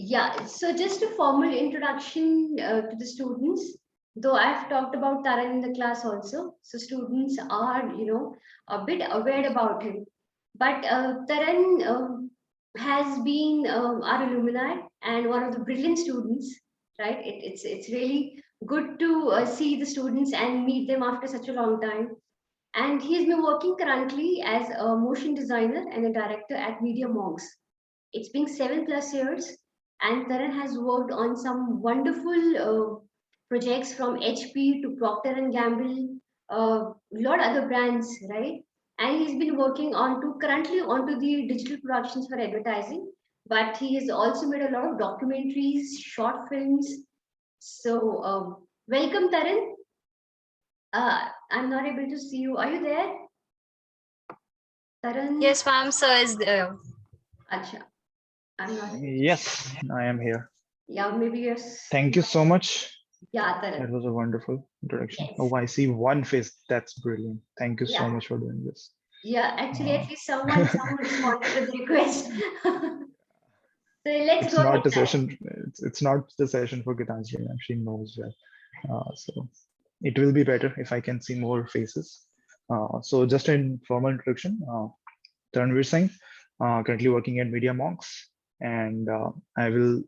Yeah, so just a formal introduction to the students, though I've talked about Taran in the class also. So students are, a bit aware about him. But Taran has been our alumni and one of the brilliant students, right? It's really good to see the students and meet them after such a long time. And he's been working currently as a motion designer and a director at Media Monks. It's been 7+ years, and Taran has worked on some wonderful projects from HP to Procter and Gamble, a lot other brands, right? And he's been working on to currently onto the digital productions for advertising. But he has also made a lot of documentaries, short films. So welcome, Taran. I'm not able to see you. Are you there, Taran? Yes, ma'am, sir is there. Acha, I'm not. Yes, I am here. Yeah, maybe yes. Thank you so much. Yeah, That Taran. was a wonderful introduction. Yes. Oh, I see one face. That's brilliant. Thank you so Yeah. much for doing this. Yeah, actually, at least someone responded to the request. So let's It's go ahead, not the Taran. session. It's not the session for Gitanjali. She knows well. So it will be better if I can see more faces. So just an formal introduction. Tanvir Singh, currently working at Media Monks, and I will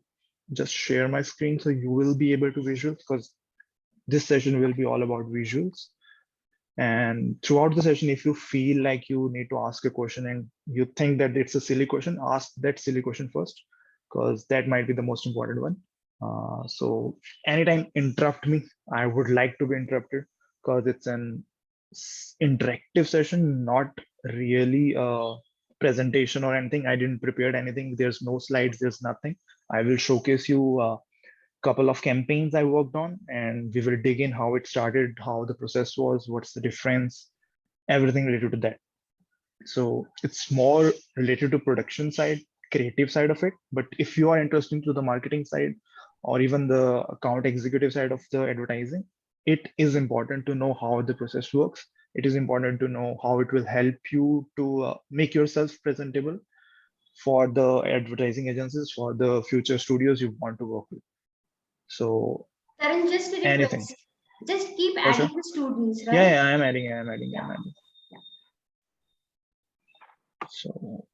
just share my screen so you will be able to visual because this session will be all about visuals. And throughout the session, if you feel like you need to ask a question and you think that it's a silly question, ask that silly question first, because that might be the most important one. So anytime interrupt me, I would like to be interrupted because it's an interactive session, not really a presentation or anything. I didn't prepare anything. There's no slides, there's nothing. I will showcase you couple of campaigns I worked on, and we will dig in how it started, how the process was, what's the difference, everything related to that. So it's more related to production side, creative side of it. But if you are interested to the marketing side or even the account executive side of the advertising, it is important to know how the process works. It is important to know how it will help you to make yourself presentable for the advertising agencies, for the future studios you want to work with. So Taran, just a anything. request. Just keep For sure. adding the students, right? Yeah, I'm adding. Yeah. So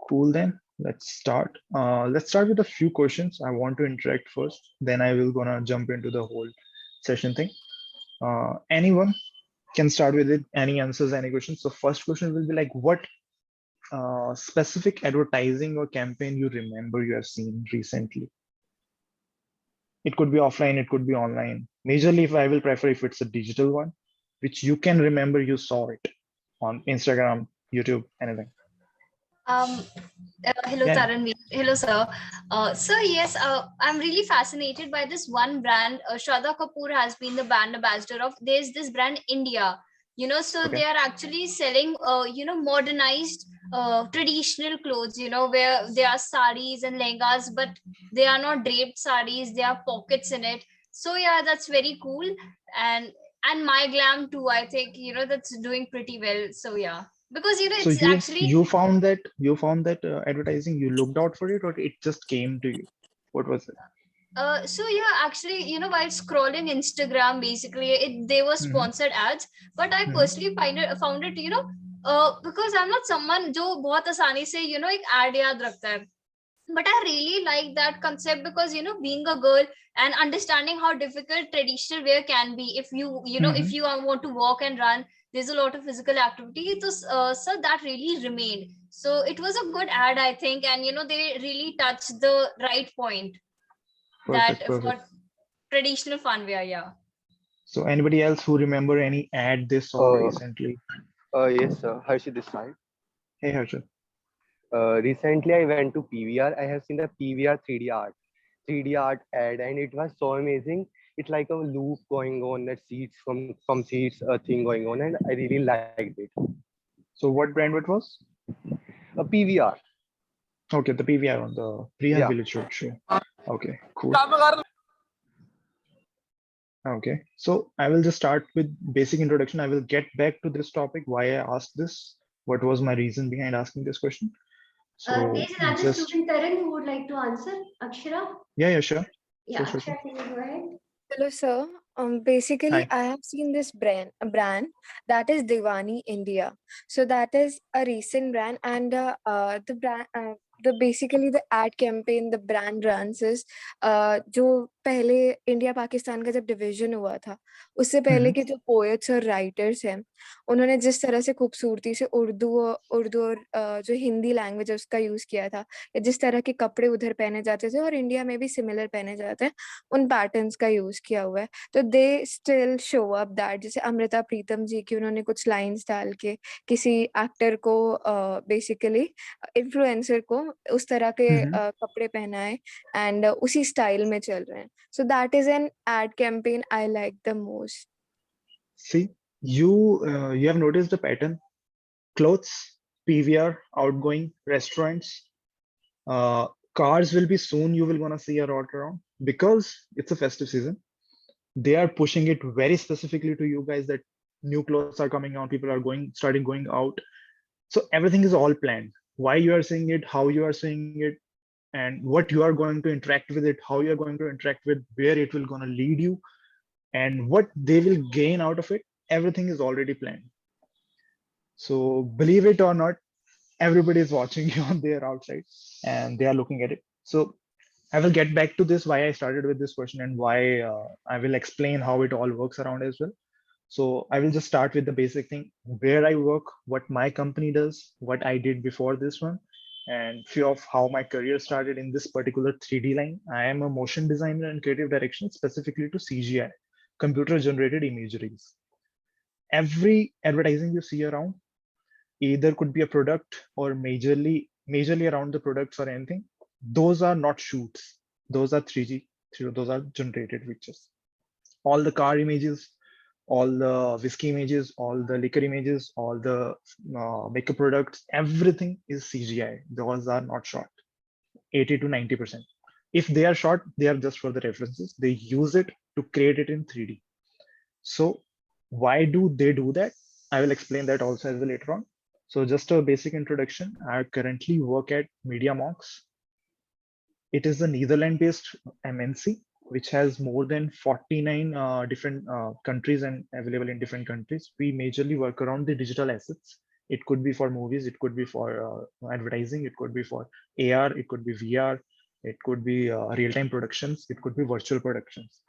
cool then. Let's start. Let's start with a few questions. I want to interact first. Then I will gonna jump into the whole session thing. Anyone can start with it. Any answers, any questions. So first question will be like, what specific advertising or campaign you remember you have seen recently? It could be offline, it could be online. Majorly, if I will prefer if it's a digital one, which you can remember you saw it on Instagram, YouTube, anything. Hello, Yeah. Taranveer. Hello, sir. Sir, yes, I'm really fascinated by this one brand. Shraddha Kapoor has been the brand ambassador of. There's this brand India. So Okay. they are actually selling, modernized, traditional clothes. Where they are saris and lehengas, but they are not draped saris. There are pockets in it. So yeah, that's very cool. And My Glam too. I think that's doing pretty well. So yeah, because So it's actually. you found that advertising, you looked out for it, or it just came to you? What was it? So yeah, actually, while scrolling Instagram, basically, they were Mhm, sponsored ads, but I mhm. personally found it, because I'm not someone जो बहुत आसानी से एक ad याद रखता है. But I really like that concept because being a girl and understanding how difficult traditional wear can be if if Mhm. you want to walk and run, there's a lot of physical activity. So that really remained. So it was a good ad, I think, and they really touched the right point that Perfect, for perfect. traditional fun wear, yeah. So anybody else who remember any ad they saw Uh, recently? yes, Harshit this side. Hey, Harshit. Recently, I went to PVR. I have seen the PVR 3D art ad, and it was so amazing. It's like a loop going on, that seats from seats, a thing going on, and I really liked it. So what brand it was? A PVR, Okay, the PVR on the Priya yeah. Village Road show. Okay, cool. Okay, so I will just start with basic introduction. I will get back to this topic, why I asked this, what was my reason behind asking this question. So There's another just, student, Taran, who would like to answer. Akshara? yeah, sure. Yeah, Sure. Akshara, can you go ahead? Hello, sir. Basically, Hi. I have seen this brand that is Diwani India. So that is a recent brand, and the brand, the basically the ad campaign the brand runs is जो पहले India Pakistan का जब division हुआ था उससे पहले के जो पोएट्स और राइटर्स हैं उन्होंने जिस तरह से खूबसूरती से उर्दू और जो हिंदी लैंग्वेज है उसका यूज किया था या जिस तरह के कपड़े उधर पहने जाते थे और इंडिया में भी सिमिलर पहने जाते हैं उन पैटर्न्स का यूज किया हुआ है तो they still show up that जैसे अमृता प्रीतम जी की उन्होंने कुछ लाइंस डाल के किसी एक्टर को बेसिकली इन्फ्लुएंसर को उस तरह के कपड़े पहनाए एंड उसी स्टाइल में चल रहे हैं so that is an ad campaign I like the most See, you have noticed the pattern. Clothes, PVR, outgoing restaurants, cars will be soon. You will gonna see a lot around because it's a festive season. They are pushing it very specifically to you guys that new clothes are coming out. People are starting going out. So everything is all planned. Why you are seeing it, how you are seeing it, and what you are going to interact with it, how you are going to interact with, where it will gonna lead you, and what they will gain out of it. Everything is already planned. So believe it or not, everybody is watching you on their outside and they are looking at it. So I will get back to this, why I started with this question and why I will explain how it all works around as well. So I will just start with the basic thing, where I work, what my company does, what I did before this one, and few of how my career started in this particular 3D line. I am a motion designer and creative direction, specifically to CGI, computer generated imageries. Every advertising you see around either could be a product or majorly around the products or anything. Those are not shoots. Those are 3D. Those are generated pictures. All the car images, all the whiskey images, all the liquor images, all the makeup products, everything is CGI. Those are not shot. 80 to 90%. If they are shot, they are just for the references. They use it to create it in 3D. So why do they do that? I will explain that also as well later on. So just a basic introduction. I currently work at MediaMonks. It is a Netherlands-based MNC, which has more than 49 different countries and available in different countries. We majorly work around the digital assets. It could be for movies, it could be for advertising, it could be for AR, it could be VR, it could be real-time productions, it could be virtual productions.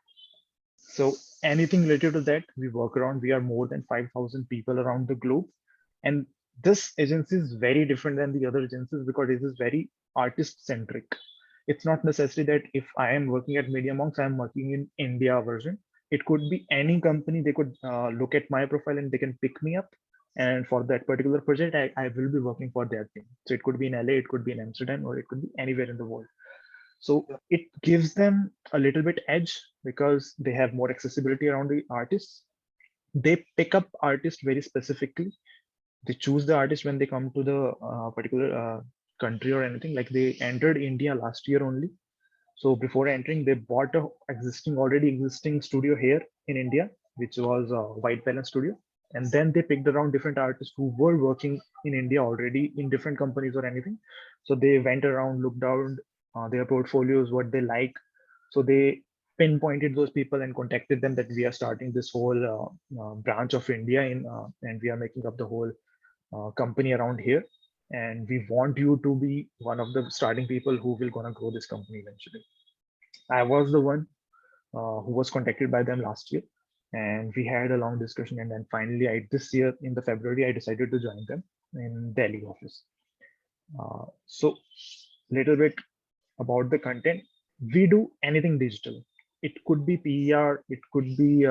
So anything related to that, we work around. We are more than 5,000 people around the globe. And this agency is very different than the other agencies because it is very artist centric. It's not necessary that if I am working at MediaMonks, I'm working in India version. It could be any company. They could look at my profile and they can pick me up. And for that particular project, I will be working for their team. So it could be in LA, it could be in Amsterdam, or it could be anywhere in the world. So it gives them a little bit edge because they have more accessibility around the artists. They pick up artists very specifically. They choose the artist when they come to the particular country or anything. Like they entered India last year only. So before entering, they bought a already existing studio here in India, which was a White Balance Studio. And then they picked around different artists who were working in India already in different companies or anything. So they went around, looked down their portfolios, what they like. So they pinpointed those people and contacted them that we are starting this whole branch of India and we are making up the whole company around here. And we want you to be one of the starting people who will gonna grow this company eventually. I was the one who was contacted by them last year, and we had a long discussion. And then finally, this year in the February, I decided to join them in Delhi office. So, little bit about the content. We do anything digital. It could be PR. It could be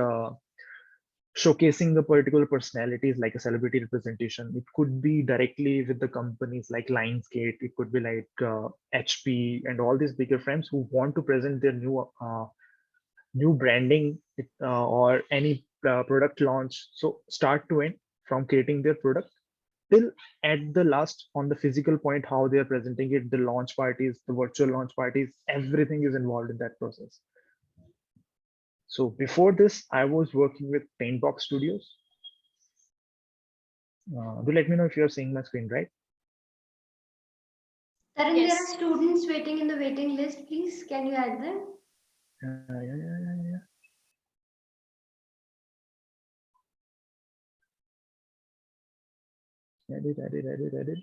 showcasing the particular personalities like a celebrity representation. It could be directly with the companies like Lionsgate. It could be like HP and all these bigger firms who want to present their new branding or any product launch. So start to end, from creating their product till at the last on the physical point, how they are presenting it, the launch parties, the virtual launch parties, everything is involved in that process. So before this, I was working with Paintbox Studios. Do let me know if you're seeing my screen, right? Taran, there are Yes. students waiting in the waiting list. Please, can you add them? Yeah. Edit.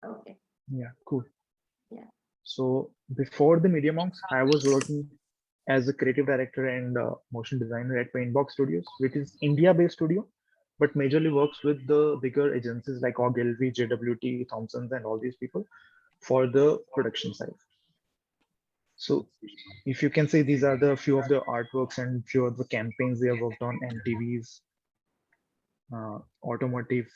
Okay. Yeah, cool. Yeah. So before the Media Monks, I was working as a creative director and motion designer at Paintbox Studios, which is India-based studio, but majorly works with the bigger agencies like Ogilvy, JWT, Thompsons, and all these people for the production side. So if you can say, these are the few of the artworks and few of the campaigns they have worked on, MTV's, automotive,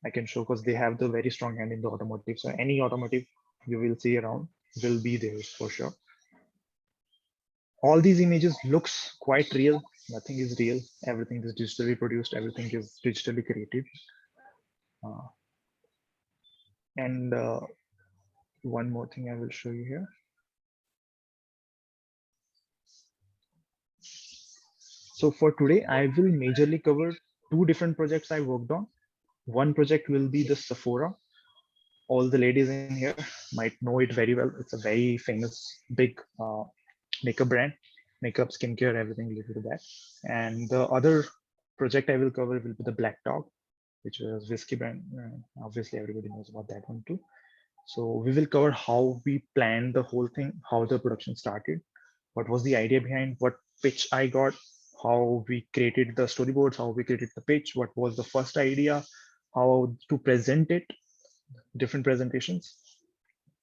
I can show because they have the very strong hand in the automotive. So any automotive you will see around will be there for sure. All these images looks quite real. Nothing is real. Everything is digitally produced. Everything is digitally created. Uh, and one more thing I will show you here. So for today, I will majorly cover two different projects I worked on. One project will be the Sephora. All the ladies in here might know it very well. It's a very famous, big makeup brand, makeup, skincare, everything related to that. And the other project I will cover will be the Black Dog, which was whiskey brand. Obviously, everybody knows about that one too. So we will cover how we planned the whole thing, how the production started, what was the idea behind, what pitch I got, how we created the storyboards, how we created the pitch, what was the first idea, how to present it, different presentations.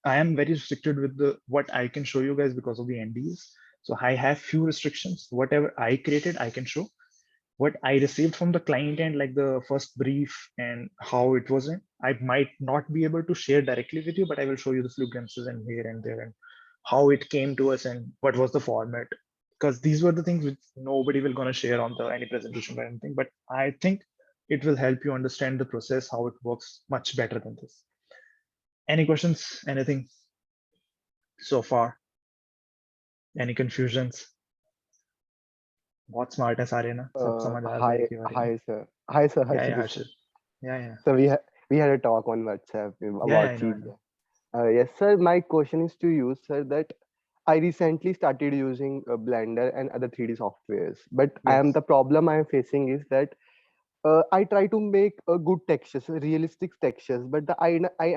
I am very restricted with the what I can show you guys because of the NDs. So I have few restrictions. Whatever I created, I can show. What I received from the client end, like the first brief and how it was in, I might not be able to share directly with you, but I will show you the few glimpses and here and there and how it came to us and what was the format. Because these were the things which nobody will gonna share on the any presentation or anything. But I think it will help you understand the process, how it works much better than this. Any questions? Anything so far? Any confusions? बहुत smart है सारे ना, सब समझ आ रहा है Hi, इसके बारे में. hi, sir. Hi, sir. Yeah, Harshit yeah, is sir. Harshit. Yeah. So we had a talk on WhatsApp Yeah, about I know. CGI. Yes, sir. My question is to you, sir, that I recently started using Blender and other 3D softwares, but Yes. the problem I am facing is that I try to make good textures, realistic textures, but I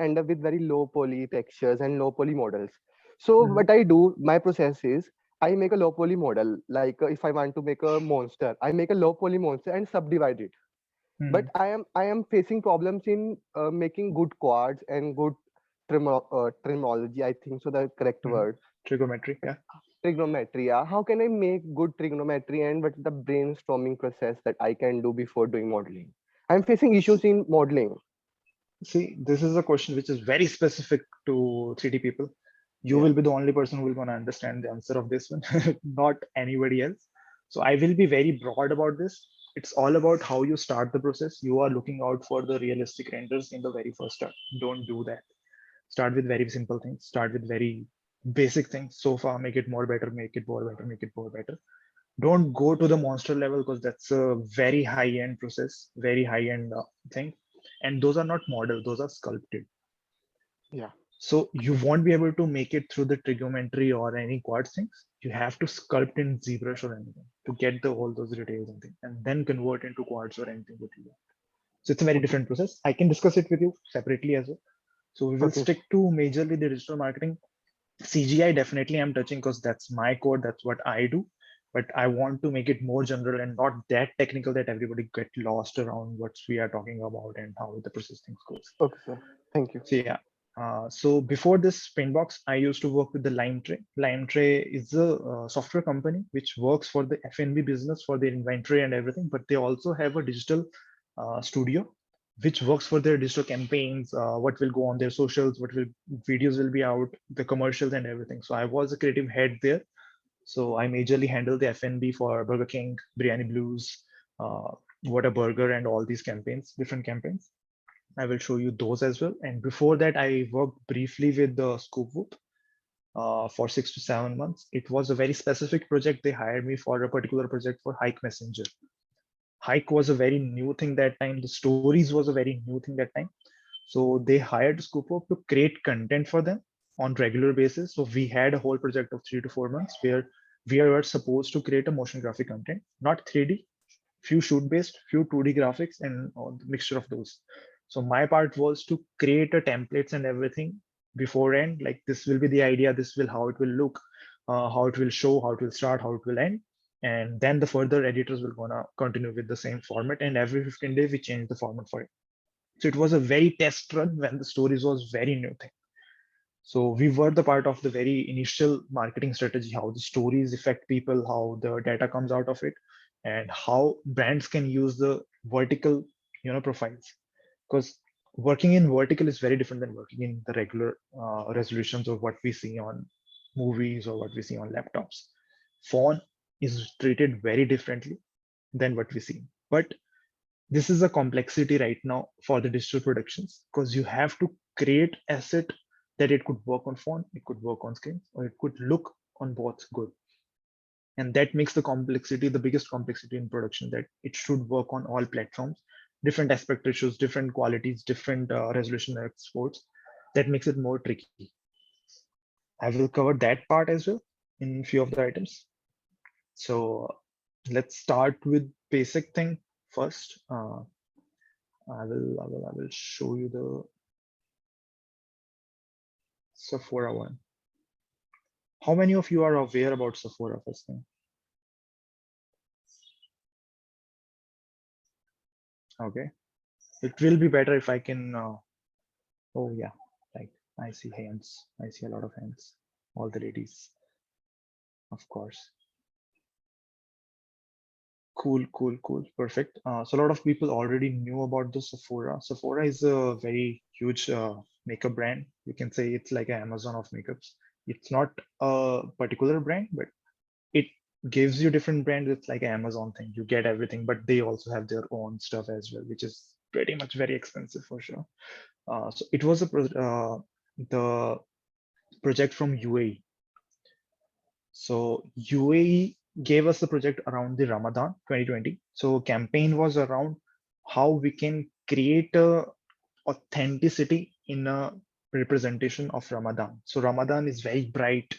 end up with very low poly textures and low poly models. So Mhm. what I do, my process is I make a low poly model. Like if I want to make a monster, I make a low poly monster and subdivide it. But Mhm. I am facing problems in making good quads and good trigonometry. I think so the correct Mhm. word. Trigonometry. Yeah. Trigonometry. Yeah. How can I make good trigonometry and what's the brainstorming process that I can do before doing modeling? I'm facing issues in modeling. See, this is a question which is very specific to 3D people. You Yeah. will be the only person who will gonna understand the answer of this one, not anybody else. So I will be very broad about this. It's all about how you start the process. You are looking out for the realistic renders in the very first start. Don't do that. Start with very simple things. Start with very basic things. So far, make it more better, make it more better, make it more better. Don't go to the monster level because that's a very high end process, very high end thing. And those are not models, those are sculpted. Yeah. So you won't be able to make it through the trigonometry or any quad things. You have to sculpt in ZBrush or anything to get all those details and things, and then convert into quads or anything that you want. So it's a very Okay. different process. I can discuss it with you separately as well. So we will Okay. stick to majorly the digital marketing. CGI definitely I'm touching because that's my core, that's what I do. But I want to make it more general and not that technical that everybody get lost around what we are talking about and how the process things goes. Okay, sir. Thank you. So yeah. So before this Paintbox, I used to work with the LimeTray. LimeTray is a software company which works for the F&B business for their inventory and everything, but they also have a digital studio which works for their digital campaigns, what will go on their socials, what will videos will be out, the commercials and everything. So I was a creative head there. So I majorly handle the F&B for Burger King, Biryani Blues, What a Burger, and all these campaigns, different campaigns. I will show you those as well. And before that, I worked briefly with the Scoopwhoop for 6 to 7 months. It was a very specific project. They hired me for a particular project for Hike Messenger. Hike was a very new thing that time. The stories was a very new thing that time. So they hired Scoopop to create content for them on regular basis. So we had a whole project of 3 to 4 months where we were supposed to create a motion graphic content, not 3D, few shoot based, few 2D graphics, and a mixture of those. So my part was to create a templates and everything beforehand. Like this will be the idea, this will how it will look, how it will show, how it will start, how it will end. And then the further editors will gonna continue with the same format. And every 15 days we change the format for it. So it was a very test run when the stories was very new thing. So we were the part of the very initial marketing strategy, how the stories affect people, how the data comes out of it, and how brands can use the vertical, profiles. Because working in vertical is very different than working in the regular resolutions of what we see on movies or what we see on laptops. Phone is treated very differently than what we see. But this is a complexity right now for the digital productions because you have to create asset that it could work on phone, it could work on screens, or it could look on both good. And that makes the complexity, the biggest complexity in production, that it should work on all platforms, different aspect ratios, different qualities, different resolution exports. That makes it more tricky. I will cover that part as well in few of the items. So let's start with basic thing first. I will show you the Sephora one. How many of you are aware about Sephora first thing? Okay, it will be better if I can. Oh yeah, right. I see hands. I see a lot of hands. All the ladies, of course. Cool, cool, cool. Perfect. So a lot of people already knew about the Sephora. Sephora is a very huge makeup brand. You can say it's like an Amazon of makeups. It's not a particular brand, but it gives you different brands. It's like an Amazon thing. You get everything, but they also have their own stuff as well, which is pretty much very expensive for sure. So it was the project from UAE. So UAE gave us the project around the Ramadan 2020. So campaign was around how we can create a authenticity in a representation of Ramadan. So Ramadan is very bright.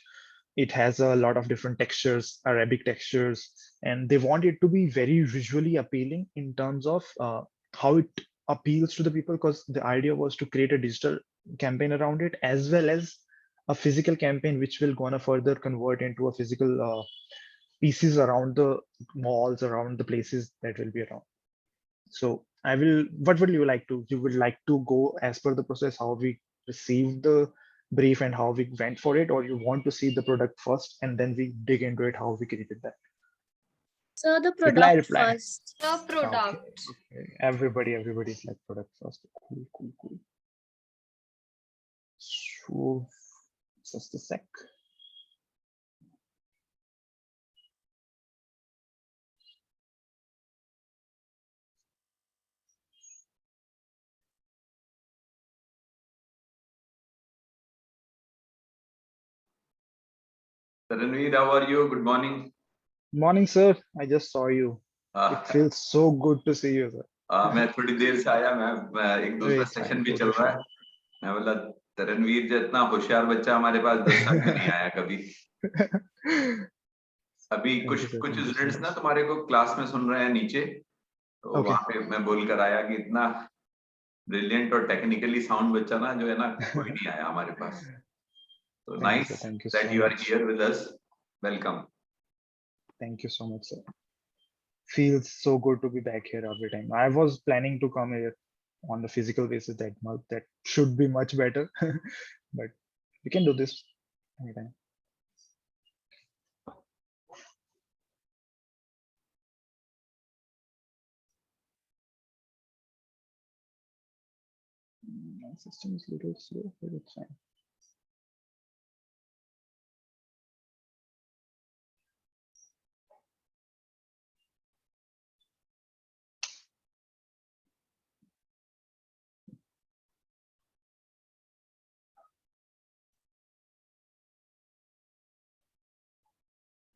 It has a lot of different textures, Arabic textures, and they want it to be very visually appealing in terms of how it appeals to the people, because the idea was to create a digital campaign around it as well as a physical campaign which will gonna further convert into a physical pieces around the malls, around the places that will be around. So what would you like to, you would like to go as per the process, how we received the brief and how we went for it, or you want to see the product first and then we dig into it, how we created that? So the Reply, product reply. first. The Okay, product. okay. Everybody's like product first. Cool, cool, cool. So just a sec. Ranveer, how are you? Good morning. Morning, sir. I just saw you. Uh, It feels so good to see you, sir. मैं थोड़ी देर से आया, मैं एक दूसरा It's session fine, भी चल totally रहा है. मैं बोला रणवीर जितना होशियार बच्चा हमारे पास 10 साल में नहीं आया कभी. fine. अभी Thank कुछ you, sir. कुछ Thank you so स्टूडेंट्स ना much. तुम्हारे को क्लास में सुन रहे हैं नीचे, तो Okay. वहां पे मैं बोल कर आया कि इतना ब्रिलियंट और टेक्निकली साउंड बच्चा ना जो है ना कोई नहीं आया हमारे पास. So Thank you, nice sir. Thank you that so you are much. here with us. Welcome. Thank you so much, sir. Feels so good to be back here every time. I was planning to come here on the physical basis that month. That should be much better, but we can do this anytime. My system is a little slow, but it's fine.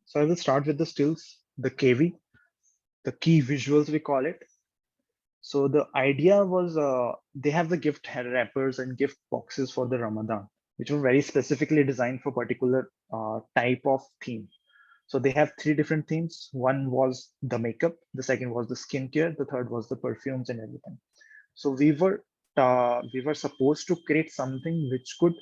So I will start with the stills, the KV, the key visuals we call it. So the idea was they have the gift wrappers and gift boxes for the Ramadan, which were very specifically designed for particular type of theme. So they have three different themes. One was the makeup, the second was the skincare, the third was the perfumes and everything. So we were supposed to create something which could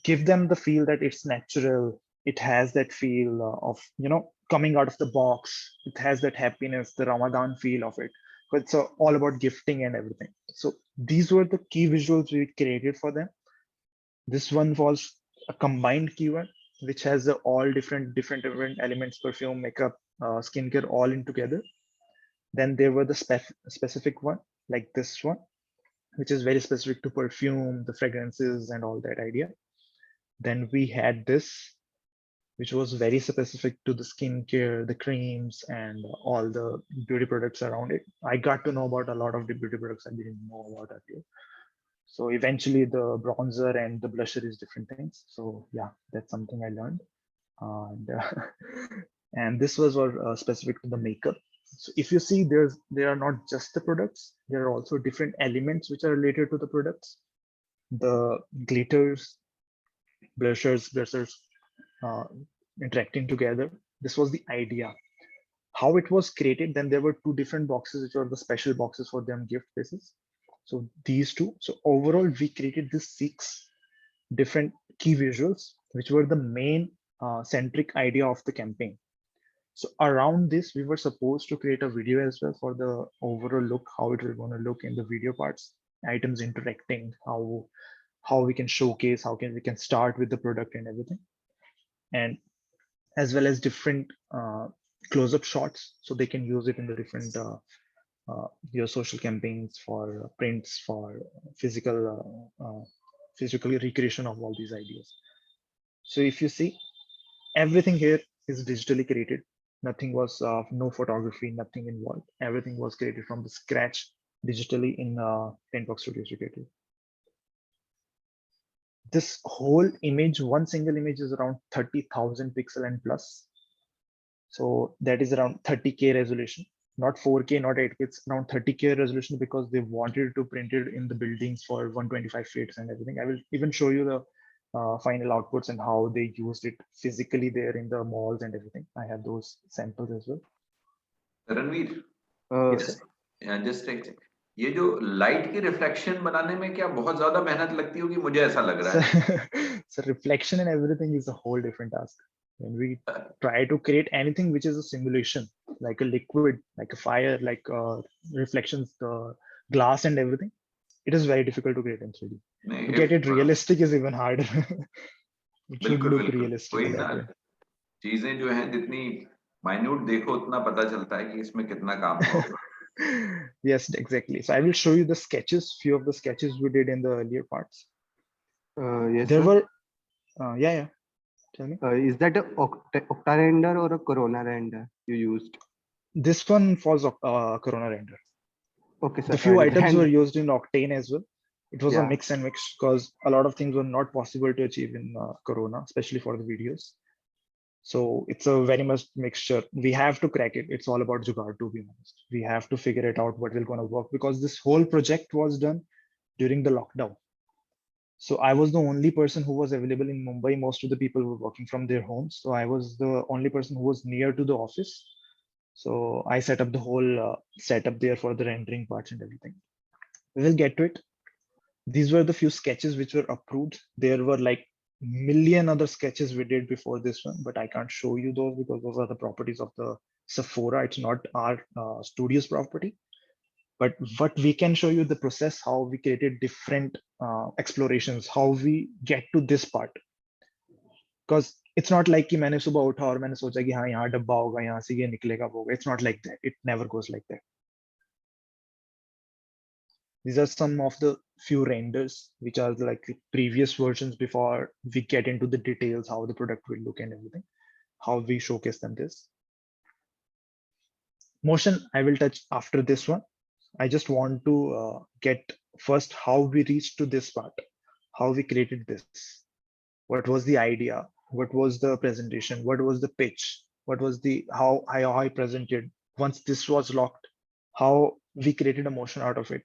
give them the feel that it's natural. It has that feel of, you know, coming out of the box. It has that happiness, the Ramadan feel of it. But it's all about gifting and everything. So these were the key visuals we created for them. This one was a combined keyword, which has all different elements, perfume, makeup, skincare, all in together. Then there were the specific one, like this one, which is very specific to perfume, the fragrances and all that idea. Then we had this, which was very specific to the skincare, the creams, and all the beauty products around it. I got to know about a lot of the beauty products I didn't know about earlier. So eventually the bronzer and the blusher is different things. So yeah, that's something I learned. And, and this was specific to the makeup. So if you see, there are not just the products, there are also different elements which are related to the products. The glitters, blushers, interacting together. This was the idea. How it was created, then there were two different boxes, which were the special boxes for them gift basis. So these two. So overall, we created these 6 different key visuals, which were the main centric idea of the campaign. So around this, we were supposed to create a video as well for the overall look, how it was going to look in the video parts, items interacting, how we can showcase, how we can start with the product and everything. And as well as different close-up shots, so they can use it in the different your social campaigns, for prints, for physical recreation of all these ideas. So if you see, everything here is digitally created. Nothing was no photography, nothing involved. Everything was created from the scratch digitally in Printbox Studios created. This whole image, one single image, is around 30,000 pixel and plus. So that is around 30K resolution, not 4K, not 8K, it's around 30K resolution, because they wanted to print it in the buildings for 125 feet and everything. I will even show you the final outputs and how they used it physically there in the malls and everything. I have those samples as well. Ranveer, Yes, sir. Just एक, ये जो light की reflection बनाने में क्या बहुत ज्यादा मेहनत लगती होगी, मुझे ऐसा लग रहा है. So reflection and everything is a whole different task. When we try to create anything which is a simulation, like a liquid, like a fire, like reflections, the glass and everything, it is very difficult to create in 3D. To get it realistic is even harder. It should look realistic in that way. चीजें जो हैं जितनी minute देखो उतना पता चलता है कि इसमें कितना काम होगा. Yes, exactly. So I will show you the sketches, few of the sketches we did in the earlier parts. Yes, There sir. were, yeah. Tell me. Is that a Octa render or a Corona render you used? This one was Corona render. Okay, sir. The few items And were used in Octane as well. It was a Yeah. mix and mix, because a lot of things were not possible to achieve in Corona, especially for the videos. So it's a very much mixture. We have to crack it. It's all about Jugaad, to be honest. We have to figure it out what will gonna work, because this whole project was done during the lockdown. So I was the only person who was available in Mumbai. Most of the people were working from their homes. So I was the only person who was near to the office. So I set up the whole setup there for the rendering parts and everything. We will get to it. These were the few sketches which were approved. There were like million other sketches we did before this one, but I can't show you those because those are the properties of the Sephora. It's not our studio's property. But what we can show you the process, how we created different explorations, how we get to this part. Because it's not like कि मैंने सुबह उठा और मैंने सोचा कि हाँ यहाँ डब्बा होगा, यहाँ से ये निकलेगा वो. It's not like that. It never goes like that. These are some of the few renders, which are like the previous versions before we get into the details, how the product will look and everything, how we showcase them this. Motion, I will touch after this one. I just want to get first how we reached to this part, how we created this. What was the idea? What was the presentation? What was the pitch? What was the how I presented? Once this was locked, how we created a motion out of it.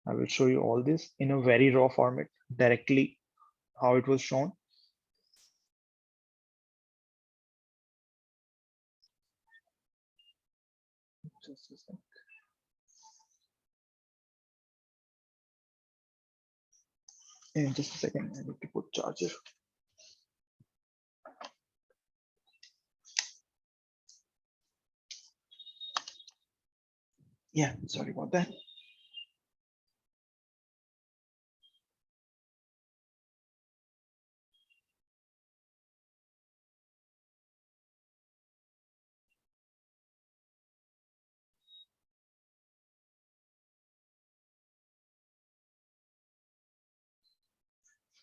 I will show you all this in a very raw format, directly how it was shown. Just a sec. In just a second, I need to put charger. Yeah, sorry about that.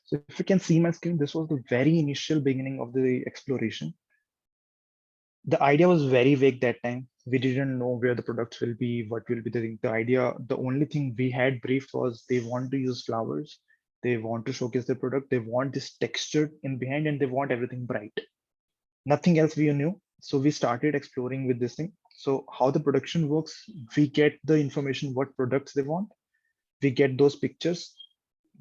So if you can see my screen, this was the very initial beginning of the exploration. The idea was very vague that time. We didn't know where the products will be, what will be the thing. The idea, the only thing we had briefed was they want to use flowers. They want to showcase their product. They want this textured in behind and they want everything bright. Nothing else we knew. So we started exploring with this thing. So how the production works, we get the information, what products they want. We get those pictures.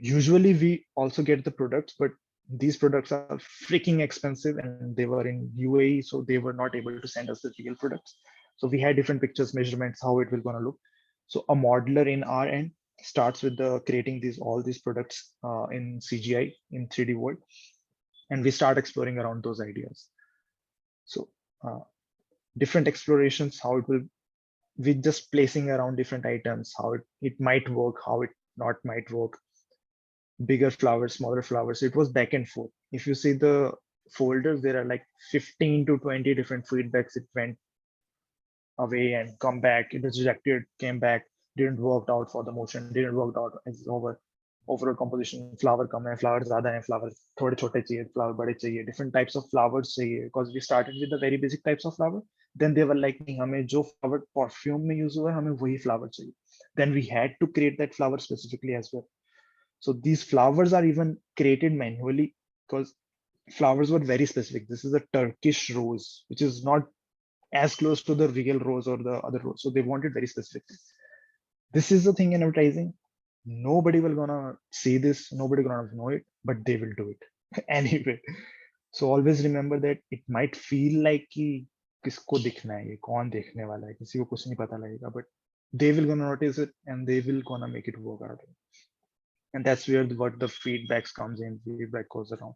Usually we also get the products, but these products are freaking expensive and they were in UAE, so they were not able to send us the real products. So we had different pictures, measurements, how it will gonna look. So a modeler in our end starts with the creating all these products in CGI in 3D world, and we start exploring around those ideas. So different explorations, how it will, with just placing around different items, how it might work, how it not might work. Bigger flowers, smaller flowers. It was back and forth. If you see the folders, there are like 15 to 20 different feedbacks. It went away and come back. It was rejected, came back, didn't work out for the motion, didn't work out as overall composition. Flower come hai, flowers zyada hai, flower thode chote chahiye, flower bade chahiye, different types of flowers chahiye, because we started with the very basic types of flower. Then they were like, nahi, hame jo flower perfume mein use hua hai, hame wahi flower chahiye. Then we had to create that flower specifically as well. So these flowers are even created manually because flowers were very specific. This is a Turkish rose, which is not as close to the real rose or the other rose. So they wanted very specific. This is the thing in advertising. Nobody will gonna see this. Nobody gonna know it, but they will do it anyway. So always remember that it might feel like कि किसको दिखना है, ये कौन देखने वाला है, किसी को कुछ नहीं पता लगेगा, but they will gonna notice it and they will gonna make it work out. And that's where what the feedbacks comes in, feedback goes around.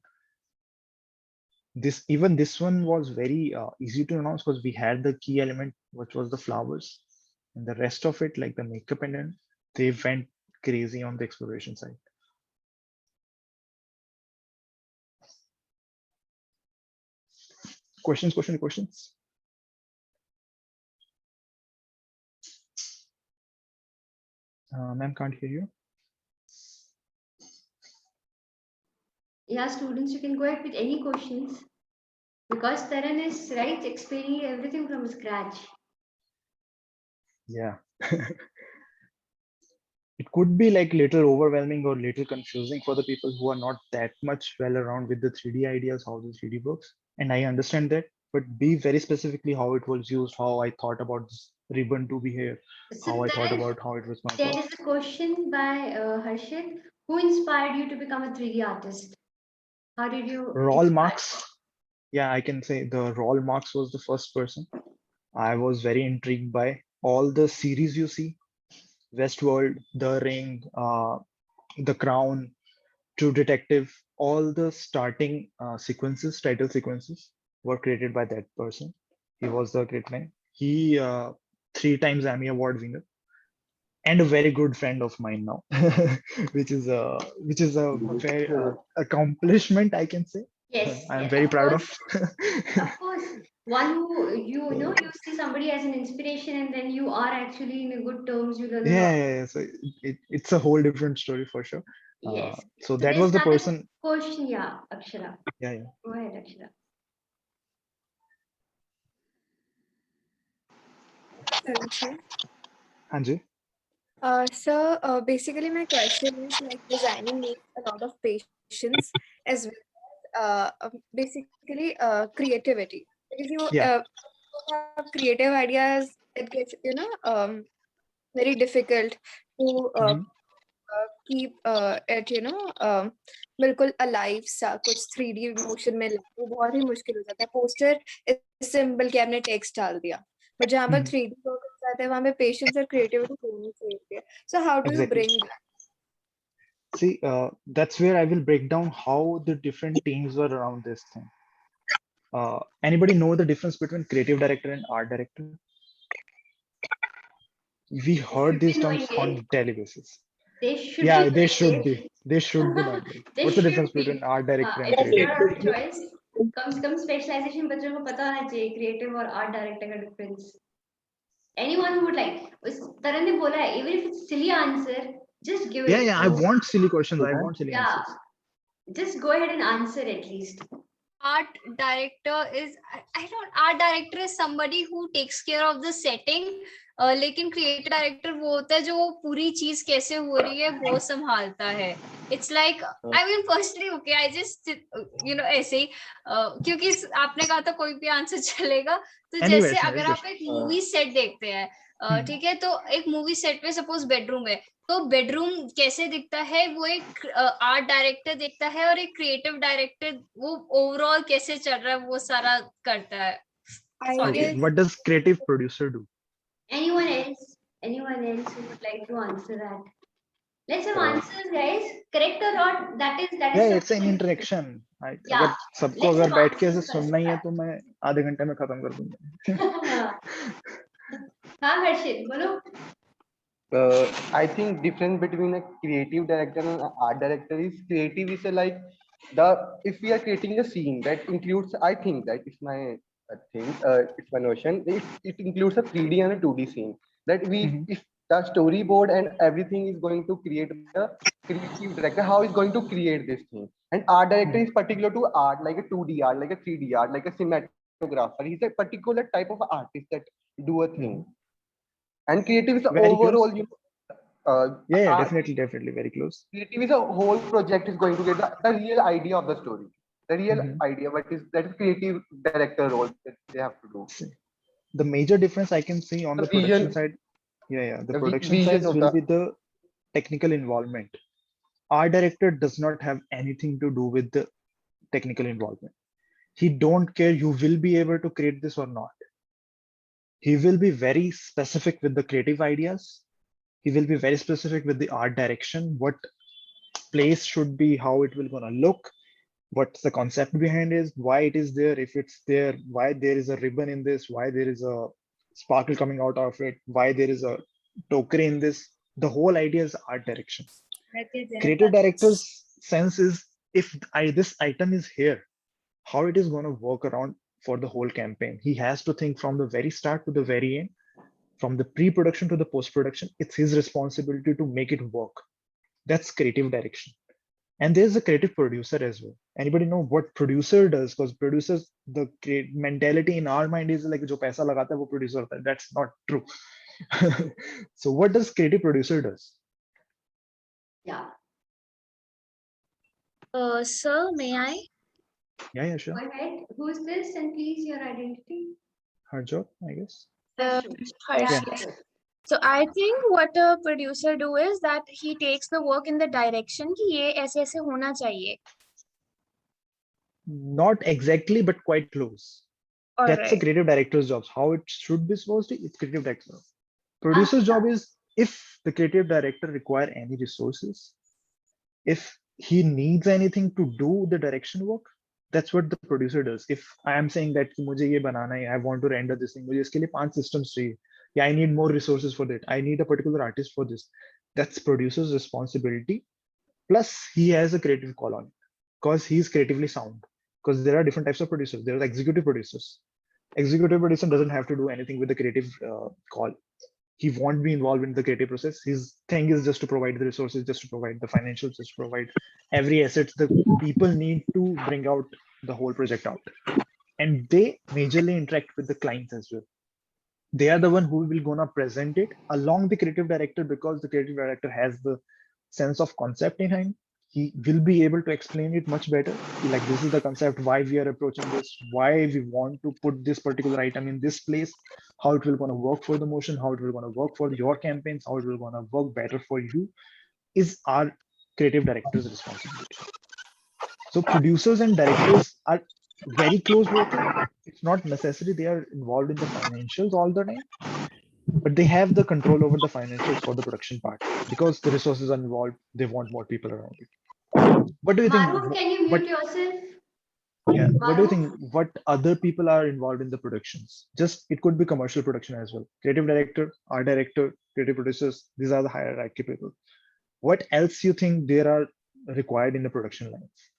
Even this one was very easy to announce because we had the key element, which was the flowers, and the rest of it, like the makeup and then they went crazy on the exploration side. Questions? Ma'am, can't hear you. Yeah, students, you can go ahead with any questions because Taran is right explaining everything from scratch. Yeah. It could be like little overwhelming or little confusing for the people who are not that much well around with the 3D ideas, how the 3D works. And I understand that, but be very specifically how it was used, how I thought about this ribbon to be here, So how I thought Taran, about how it was going to there work. is a question by Harshit. Who inspired you to become a 3D artist? How did you? Raul Marx. Yeah, I can say the Raul Marx was the first person. I was very intrigued by all the series you see, Westworld, The Ring, The Crown, True Detective, all the starting sequences, title sequences were created by that person. He was the great man. He 3 times Emmy Award winner and a very good friend of mine now, which is a very accomplishment, I can say. Yes, I'm yes, very proud of. of course. One who you know you see somebody as an inspiration, and then you are actually in a good terms. You learn a lot. Yeah. So it's a whole different story for sure. Yes. So So that there's was the another person. question. Yeah, Akshara. Yeah. Go ahead, Akshara. Anji. So basically my question is like designing needs a lot of patience as well as basically creativity. Because you Yeah. have creative ideas, it gets very difficult to Mhm. keep it, बिल्कुल alive सा कुछ 3D motion में लाना, वो बहुत ही मुश्किल हो जाता है. पोस्टर इज सिंपल कि आपने टेक्स्ट डाल दिया, बट जहाँ पर Mhm. 3D वर्क हो जाता है वहाँ पे पेशेंस और क्रिएटिविटी होनी चाहिए. So how do you Exactly. bring that? See, that's where I will break down how the different teams were around this thing. Anybody know the difference between creative director and art director? We They heard should be these knowing terms on it. daily basis. They should Yeah, be they knowing should it. be. They should be knowing it. They What's the difference should between be. art director and It is creative not director? our choice. कम से कम specialisation बच्चों को पता होना चाहिए creative और art director का difference. Anyone who would like, उस तरह ने बोला है, even if it's silly answer, just give Yeah, it. yeah. I want silly questions. I want silly Yeah, answers. just go ahead and answer at least. Art director is, I don't, art director is somebody who takes care of the setting. लेकिन creative director वो होता है जो वो पूरी चीज कैसे हो रही है वो संभालता है. It's like, I mean personally okay, I just ऐसे ही क्योंकि आपने कहा था कोई भी आंसर चलेगा. तो Anyways, जैसे nice अगर आप question. एक मूवी सेट देखते हैं, ठीक है, तो एक मूवी सेट में सपोज बेडरूम है, तो बेडरूम कैसे दिखता है वो एक आर्ट डायरेक्टर देखता है, और एक क्रिएटिव डायरेक्टर वो ओवरऑल कैसे चल रहा है वो सारा करता है. I Sorry. Okay, guess what does creative producer do? Anyone else? Anyone else who would like to answer that? Let's have answers, guys. Correct or not? That is Yeah, it's an something. interaction. Yeah. अगर सबको Let's अगर have बैठ के ऐसे answers first. सुनना ही है तो मैं आधे घंटे में खत्म कर दूंगा. हाँ हर्षित बोलो. I think difference between a creative director and an art director is creative is like if we are creating a scene that includes, I think that is my thing, it's my notion, it includes a 3D and a 2D scene, that we Mhm. if the storyboard and everything is going to create the creative director, how is going to create this thing, and art director is particular to art, like a 2D art, like a 3D art, like a cinematographer. He's a particular type of artist that do a thing. And creative is the Very close. overall, Yeah, art, definitely very close. creative is a whole project is going to get the real idea of the story, the real Mhm. idea, what is that is creative director role that they have to do. See, the major difference I can see on The the production vision, side, the the production vision side of will the be the technical involvement. Art director does not have anything to do with the technical involvement. He don't care you will be able to create this or not. He will be very specific with the creative ideas. He will be very specific with the art direction, what place should be, how it will gonna look, what's the concept behind is, why it is there, if it's there, why there is a ribbon in this, why there is a sparkle coming out of it, why there is a tokery in this. The whole idea is art direction. Creative director's sense is if this item is here, how it is going to work around for the whole campaign. He has to think from the very start to the very end, from the pre-production to the post-production. It's his responsibility to make it work. That's creative direction. And there's a creative producer as well. Anybody know what producer does? Because producers, the mentality in our mind is like jo paisa lagata hai, wo producer hota hai. That's not true. So what does creative producer does? Yeah. Sir, may I? Yeah, sure. Go ahead. Who's this? And please your identity. Her job, I guess. Harshit. So I think what a producer do is that he takes the work in the direction कि ये ऐसे ऐसे होना चाहिए. Not exactly, but quite close. That's a creative director's job. How it should be supposed to, it's creative director. Producer's job is if the creative director require any resources, if he needs anything to do the direction work, that's what the producer does. If I am saying that मुझे ये बनाना है, I want to render this thing, मुझे इसके लिए 5 systems चाहिए, yeah, I need more resources for that, I need a particular artist for this, that's producer's responsibility. Plus he has a creative call on it because he's creatively sound. Because there are different types of producers. There are executive producers. Executive producer doesn't have to do anything with the creative call. He won't be involved in the creative process. His thing is just to provide the resources, just to provide the financials, just to provide every asset the people need to bring out the whole project out. And they majorly interact with the clients as well. They are the one who will gonna present it along the creative director, because the creative director has the sense of concept in hand. he will be able to explain it much better. Like, this is the concept, why we are approaching this, why we want to put this particular item in this place, how it will going to work for the motion, how it will going to work for your campaigns, how it will going to work better for you, is our creative director's responsibility. So producers and directors are very close working. It's not necessary they are involved in the financials all the time, but they have the control over the financials for the production part, because the resources are involved. They want more people around it. What do you think? Maroon, can you What, mute yourself? yeah, what do you Maroon? think? What other people are involved in the productions? Just, it could be commercial production as well. Creative director, art director, creative producers. These are the hierarchy people. What else you think there are required in the production lines?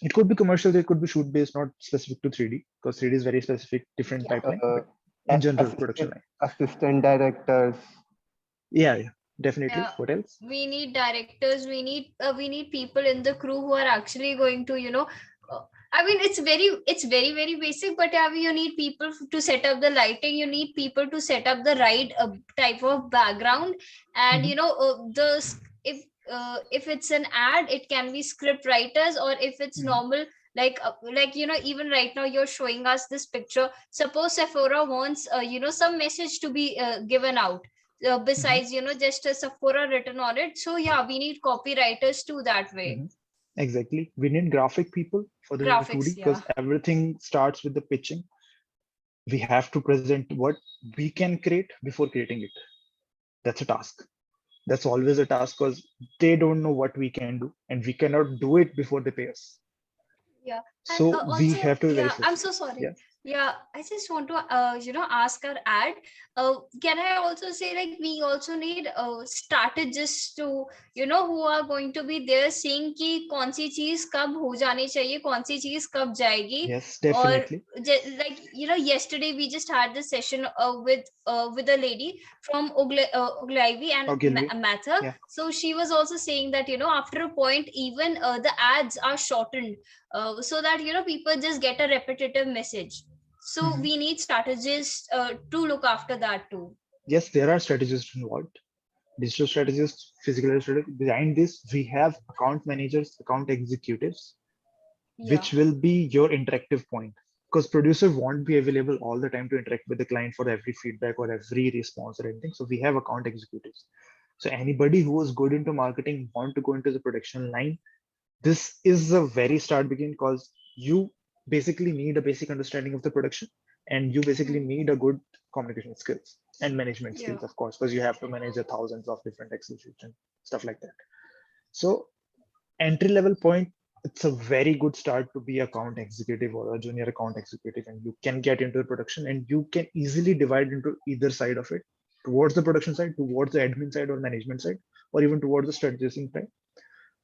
It could be commercial. It could be shoot based, not specific to 3D, because 3D is very specific, different Yeah. pipeline. But in general, production line. Assistant directors. Yeah, definitely. Yeah. What else? We need directors, we need people in the crew who are actually going to, I mean, it's very basic, but yeah, you need people to set up the lighting, you need people to set up the right type of background, and if it's an ad, it can be script writers, or if it's normal, like even right now you're showing us this picture. Suppose Sephora wants some message to be given out, besides just a Sephora written on it. So yeah, we need copywriters too that way. Exactly. We need graphic people for the Graphics, 2D, because everything starts with the pitching. We have to present what we can create before creating it. That's a task. That's always a task, because they don't know what we can do, and we cannot do it before they pay us. Yeah. So And we also, have to be very I'm specific. so sorry. Yeah. Yeah, I just want to ask our ad. Can I also say, like, we also need strategists to who are going to be there saying कि कौन सी चीज कब हो जानी चाहिए, कौन सी चीज कब जाएगी. Yes, definitely. Or like yesterday we just had this session with a lady from Ogilvy and Ogilvy. Mather. Yeah. So she was also saying that after a point, even the ads are shortened, so that people just get a repetitive message. So we need strategists to look after that too. Yes, there are strategists involved. Digital strategists, physical strategists. Behind this, we have account managers, account executives, which will be your interactive point. Because producer won't be available all the time to interact with the client for every feedback or every response or anything. So we have account executives. So anybody who is good into marketing want to go into the production line, this is a very start begin, because you basically need a basic understanding of the production, and you basically need a good communication skills and management skills, of course, because you have to manage the thousands of different Excel sheets and stuff like that. So entry level point, it's a very good start to be account executive or a junior account executive, and you can get into the production, and you can easily divide into either side of it, towards the production side, towards the admin side or management side, or even towards the strategizing side.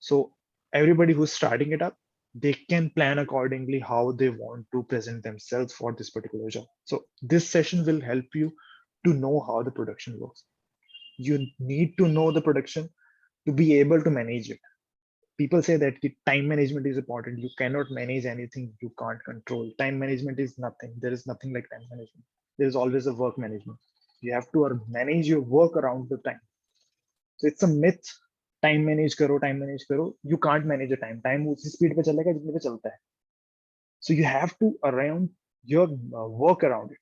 So everybody who's starting it up, they can plan accordingly how they want to present themselves for this particular job. So this session will help you to know how the production works. You need to know the production to be able to manage it. People say that time management is important. You cannot manage anything you can't control. Time management is nothing. There is nothing like time management. There is always a work management. You have to manage your work around the time. So it's a myth. Time manage karo. You can't manage the time. Time उसी speed पे चलेगा जितने पे चलता है. So you have to around your work around it.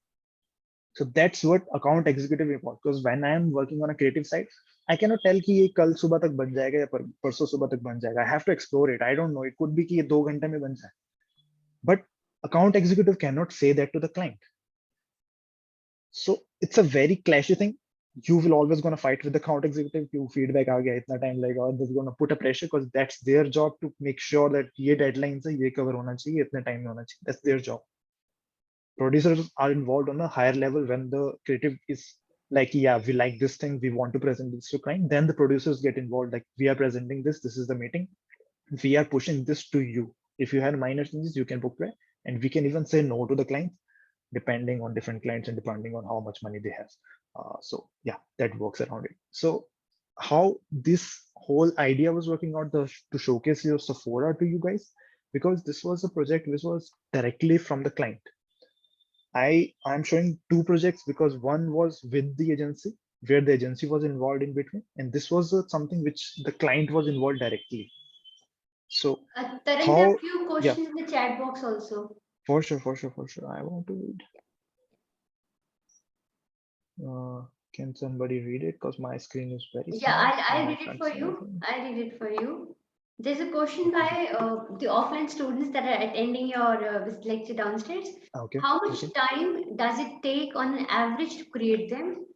So that's what account executive report. Because when I am working on a creative side, I cannot tell कि ये कल सुबह तक बन जाएगा या परसों सुबह तक बन जाएगा. I have to explore it. I don't know. It could be कि ये 2 घंटे में बन जाए. But account executive cannot say that to the client. So it's a very clashy thing. You will always gonna fight with the account executive. You feedback आ गया इतना time लगेगा, or they're gonna put a pressure, because that's their job to make sure that ये deadline से ये cover होना चाहिए, इतने time में होना चाहिए. That's their job. Producers are involved on a higher level when the creative is like, yeah, we like this thing, we want to present this to client. Then the producers get involved, like, we are presenting this is the meeting, we are pushing this to you. If you have minor changes, you can book it, and we can even say no to the client depending on different clients and depending on how much money they have. So yeah, that works around it. So how this whole idea was working out to showcase your Sephora to you guys, because this was a project which was directly from the client. I'm showing 2 projects because one was with the agency, where the agency was involved in between, and this was something which the client was involved directly. So Taran, there how, are few yeah, questions in the chat box also. for sure, for sure, for sure, I want to read. Can somebody read it, because my screen is very Yeah, small I'll and I read it can't for see you. anything. I'll read it for you. There's a question by the offline students that are attending your this lecture downstairs. Okay, How much okay. time does it take on an average to create them?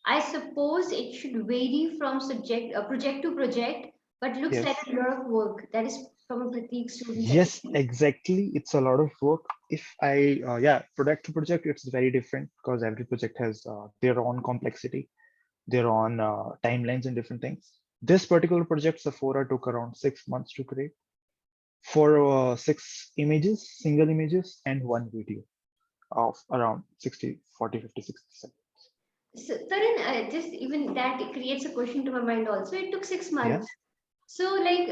I suppose it should vary from project to project, but looks like Yes, a lot of work. That is from a Pratik student yes, section. exactly, it's a lot of work. If I yeah, project to project, it's very different because every project has their own complexity, their own timelines and different things. This particular project, Sephora, took around 6 months to create for 6 images, single images, and one video of around 60, 40, 50, 60 seconds. So, Taran, just even that creates a question to my mind also. It took 6 months. So, like,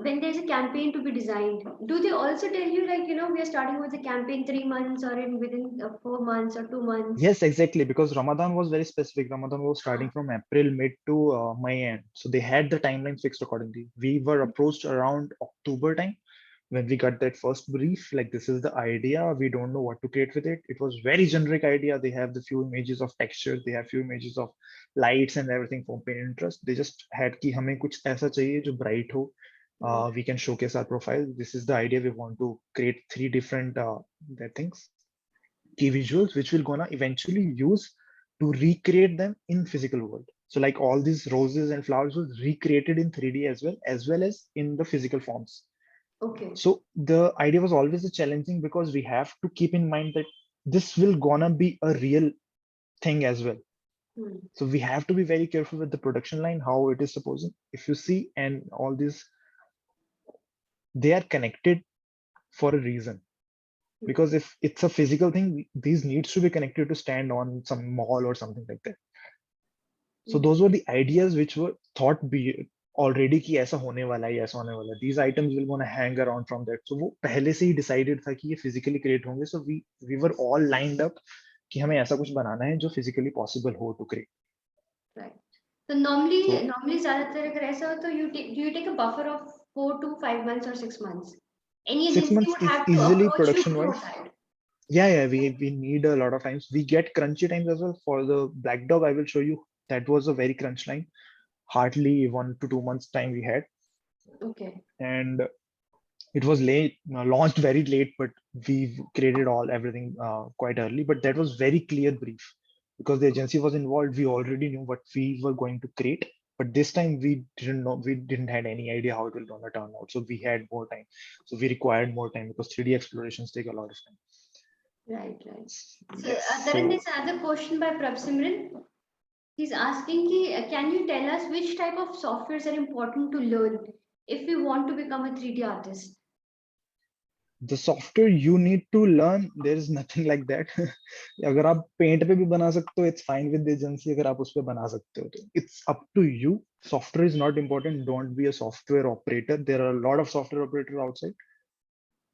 when there's a campaign to be designed, do they also tell you, like, we are starting with the campaign 3 months or within 4 months or 2 months? Yes, exactly. Because Ramadan was very specific. Ramadan was starting from April mid to May end. So they had the timeline fixed accordingly. We were approached around October time when we got that first brief. Like, this is the idea. We don't know what to create with it. It was very generic idea. They have the few images of texture. They have few images of lights and everything from Pinterest. They just had कि हमें कुछ ऐसा चाहिए जो bright हो. We can showcase our profile. This is the idea. We want to create 3 different that things, key visuals, which we're gonna eventually use to recreate them in physical world. So like all these roses and flowers was recreated in 3D as well as in the physical forms. Okay. So the idea was always a challenging because we have to keep in mind that this will gonna be a real thing as well. Hmm. So we have to be very careful with the production line, how it is supposing. If you see, and all these, they are connected for a reason. Because if it's a physical thing, these needs to be connected to stand on some mall or something like that. So Hmm. those were the ideas which were thought be already कि ऐसा होने वाला है, ऐसा होने वाला है. These items will gonna hang around from that. So वो पहले से ही decided था कि ये physically create होंगे. So we were all lined up कि हमें ऐसा कुछ बनाना है जो physically possible हो to create. Right. So normally, So ज़्यादातर अगर ऐसा हो तो do you take a buffer of 4 to 5 months or 6 months? Any 6 agency months would is have to easily approach you production before wise. that. Yeah, we need a lot of times. We get crunchy times as well. For the Black Dog, I will show you. That was a very crunch time. Hardly 1 to 2 months time we had. Okay. And it was late, launched very late, but we created everything quite early. But that was very clear brief because the agency was involved. We already knew what we were going to create, but this time we didn't know. We didn't had any idea how it will gonna turn out. So we had more time. So we required more time because 3D explorations take a lot of time. Right. So, Yes. Taran, So there's another question by Prab Simran. He's asking, can you tell us which type of softwares are important to learn if we want to become a 3D artist? the software you need to learn, there is nothing like that. अगर आप paint पे भी बना सकते हो, it's fine with the agency. अगर आप उस पे बना सकते हो तो it's up to you. Software is not important. Don't be a software operator. There are a lot of software operators outside.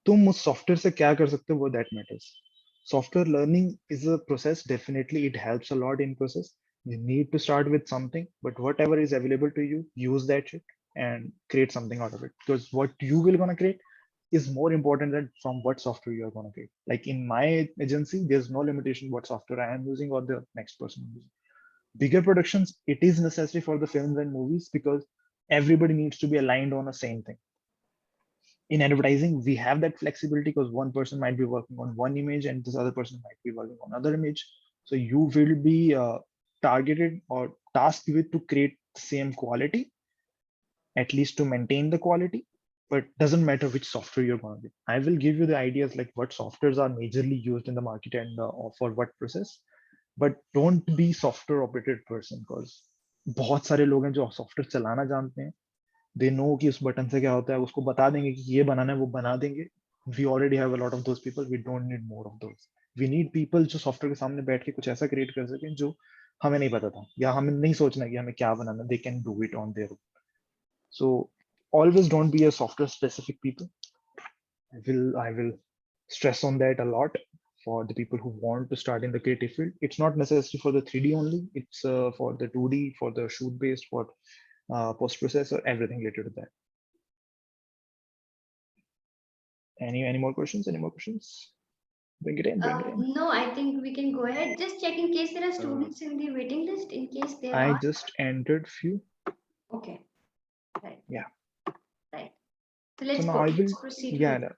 तुम उस सॉफ्टवेयर से क्या कर सकते हो वो that matters. Software learning is a process. Definitely it helps a lot in process. You need to start with something, but whatever is available to you, use that shit and create something out of it, because what you will gonna create is more important than from what software you are going to create. Like in my agency, there's no limitation what software I am using or the next person is using. Bigger productions, it is necessary for the films and movies because everybody needs to be aligned on the same thing. In advertising, we have that flexibility because one person might be working on one image and this other person might be working on another image. So you will be targeted or tasked with to create the same quality, at least to maintain the quality, but doesn't matter which software you're going to be. I will give you the ideas like what softwares are majorly used in the market and for what process, but don't be software operated person because बहुत सारे लोग हैं जो software चलाना जानते हैं. They know कि उस बटन से क्या होता है, उसको बता देंगे कि ये बनाना है, वो बना देंगे. We already have a lot of those people. We don't need more of those. We need people जो सॉफ्टवेयर के सामने बैठ के कुछ ऐसा क्रिएट कर सकें जो हमें नहीं पता था या हमें नहीं सोचना कि हमें क्या बनाना. They can do it on their own. So always don't be a software specific people. I will stress on that a lot for the people who want to start in the creative field. It's not necessary for the 3D only. It's for the 2D, for the shoot based, for post processor, everything related to that. Any more questions? Any more questions? Bring it in. Bring it in. No, I think we can go ahead. Just check in case there are students in the waiting list, in case there I are. just entered few. Okay. Right. Yeah. Right. So let's now go. I will. Let's proceed. Yeah, further.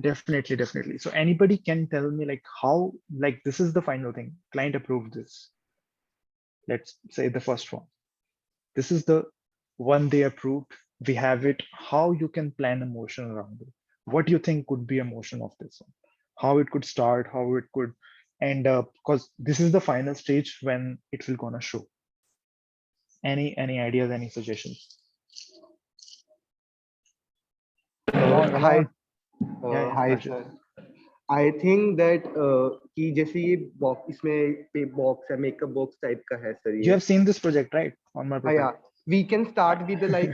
definitely. So anybody can tell me like how, like this is the final thing. Client approved this. Let's say the first one. This is the one they approved. We have it. How you can plan a motion around it. What do you think could be a motion of this one? How it could start, how it could end up, because this is the final stage when it will gonna show. Any ideas, any suggestions? Come on. Hi, Yeah, hi Rajat. sir. I think that कि जैसे ये box इसमें पे box है makeup box type का है sir You ये. have seen this project, right? On my हाँ profile. yeah, we can start with the like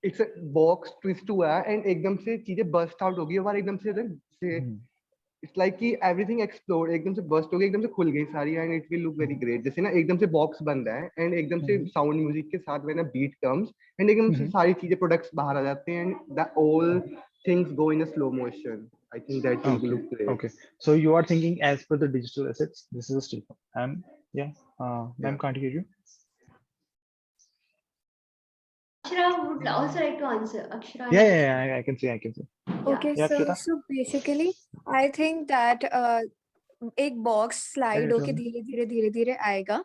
it's a box twist हुआ है and एकदम से चीजें burst out होगी और एकदम से it's like कि everything explode एकदम से burst हो गई एकदम से खुल गई सारी and it will look very great. जैसे ना एकदम से box बंद है and एकदम से sound music के साथ when a beat comes and एकदम से सारी चीजें products बाहर आ जाते हैं and that all things go in a slow motion. I think that will look great. Okay. So you are thinking as per the digital assets, this is a still form. Ma'am, can't hear you. Akshara would also like to answer. Akshara. Yeah, I can see. Okay, Yeah, so Akshita. basically, I think that एक box slide होके धीरे धीरे आएगा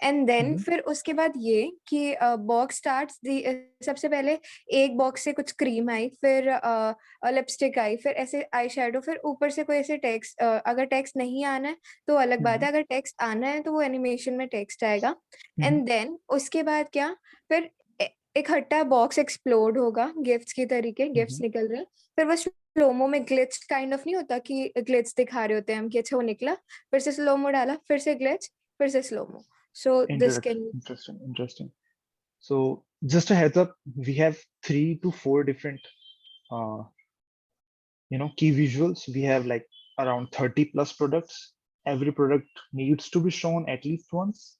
and then फिर उसके बाद ये कि बॉक्स स्टार्ट्स सबसे पहले एक बॉक्स से कुछ क्रीम आई, फिर लिपस्टिक आई, फिर ऐसे आई शेडो, फिर ऊपर से कोई ऐसे टेक्स्ट, अगर टेक्स्ट नहीं आना है तो अलग बात है, अगर टेक्स्ट आना है तो वो एनिमेशन में टेक्स्ट आएगा एंड देन उसके बाद क्या, फिर इकट्ठा बॉक्स एक्सप्लोड होगा गिफ्ट्स की तरीके, गिफ्ट्स निकल रहे हैं, फिर वो स्लोमो में ग्लिच काइंड ऑफ नहीं होता कि ग्लिच दिखा रहे होते हैं हम कि अच्छा वो निकला, फिर से स्लोमो डाला, फिर से ग्लिच, फिर से slow mo. So this can interesting. So just a heads up, we have 3 to 4 different key visuals. We have like around 30 plus products. Every product needs to be shown at least once.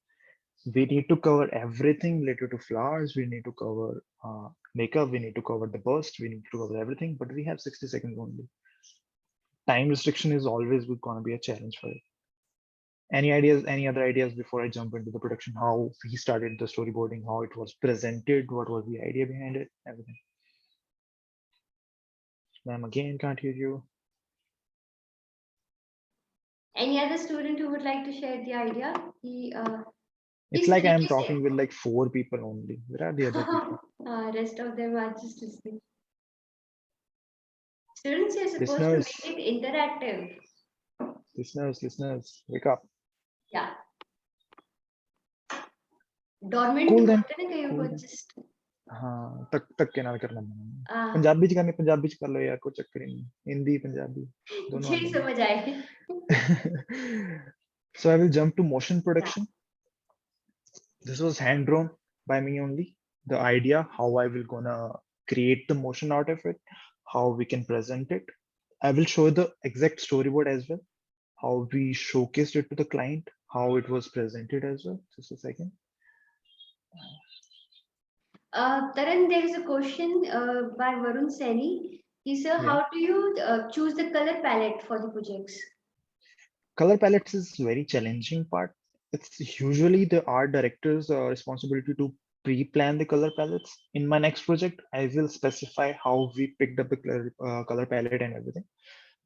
We need to cover everything related to flowers. We need to cover makeup. We need to cover the burst. We need to cover everything, but we have 60 seconds only. Time restriction is always going to be a challenge for it. Any ideas, any other ideas before I jump into the production? How he started the storyboarding, how it was presented, what was the idea behind it, everything. Ma'am, again, can't hear you. Any other student who would like to share the idea? It's like I'm talking with like 4 people only. Where are the other people? Rest of them are just listening. Students, you're supposed to make it interactive. Listeners, wake up. Yeah. Dormant Cool then. just. हाँ तक के ना करना पंजाबी च करने पंजाबी च कर लो यार, कोई चक्कर नहीं, हिंदी पंजाबी दोनों जी समझ आए. So I will jump to motion production. This was hand drawn by me only. The idea how I will gonna create the motion out of it, how we can present it. I will show the exact storyboard as well, how we showcased it to the client, how it was presented as well. Just a second. Taran, there is a question by Varun Saini. He said, how do you choose the color palette for the projects? Color palettes is very challenging part. It's usually the art director's responsibility to pre-plan the color palettes. In my next project, I will specify how we picked up the color palette and everything,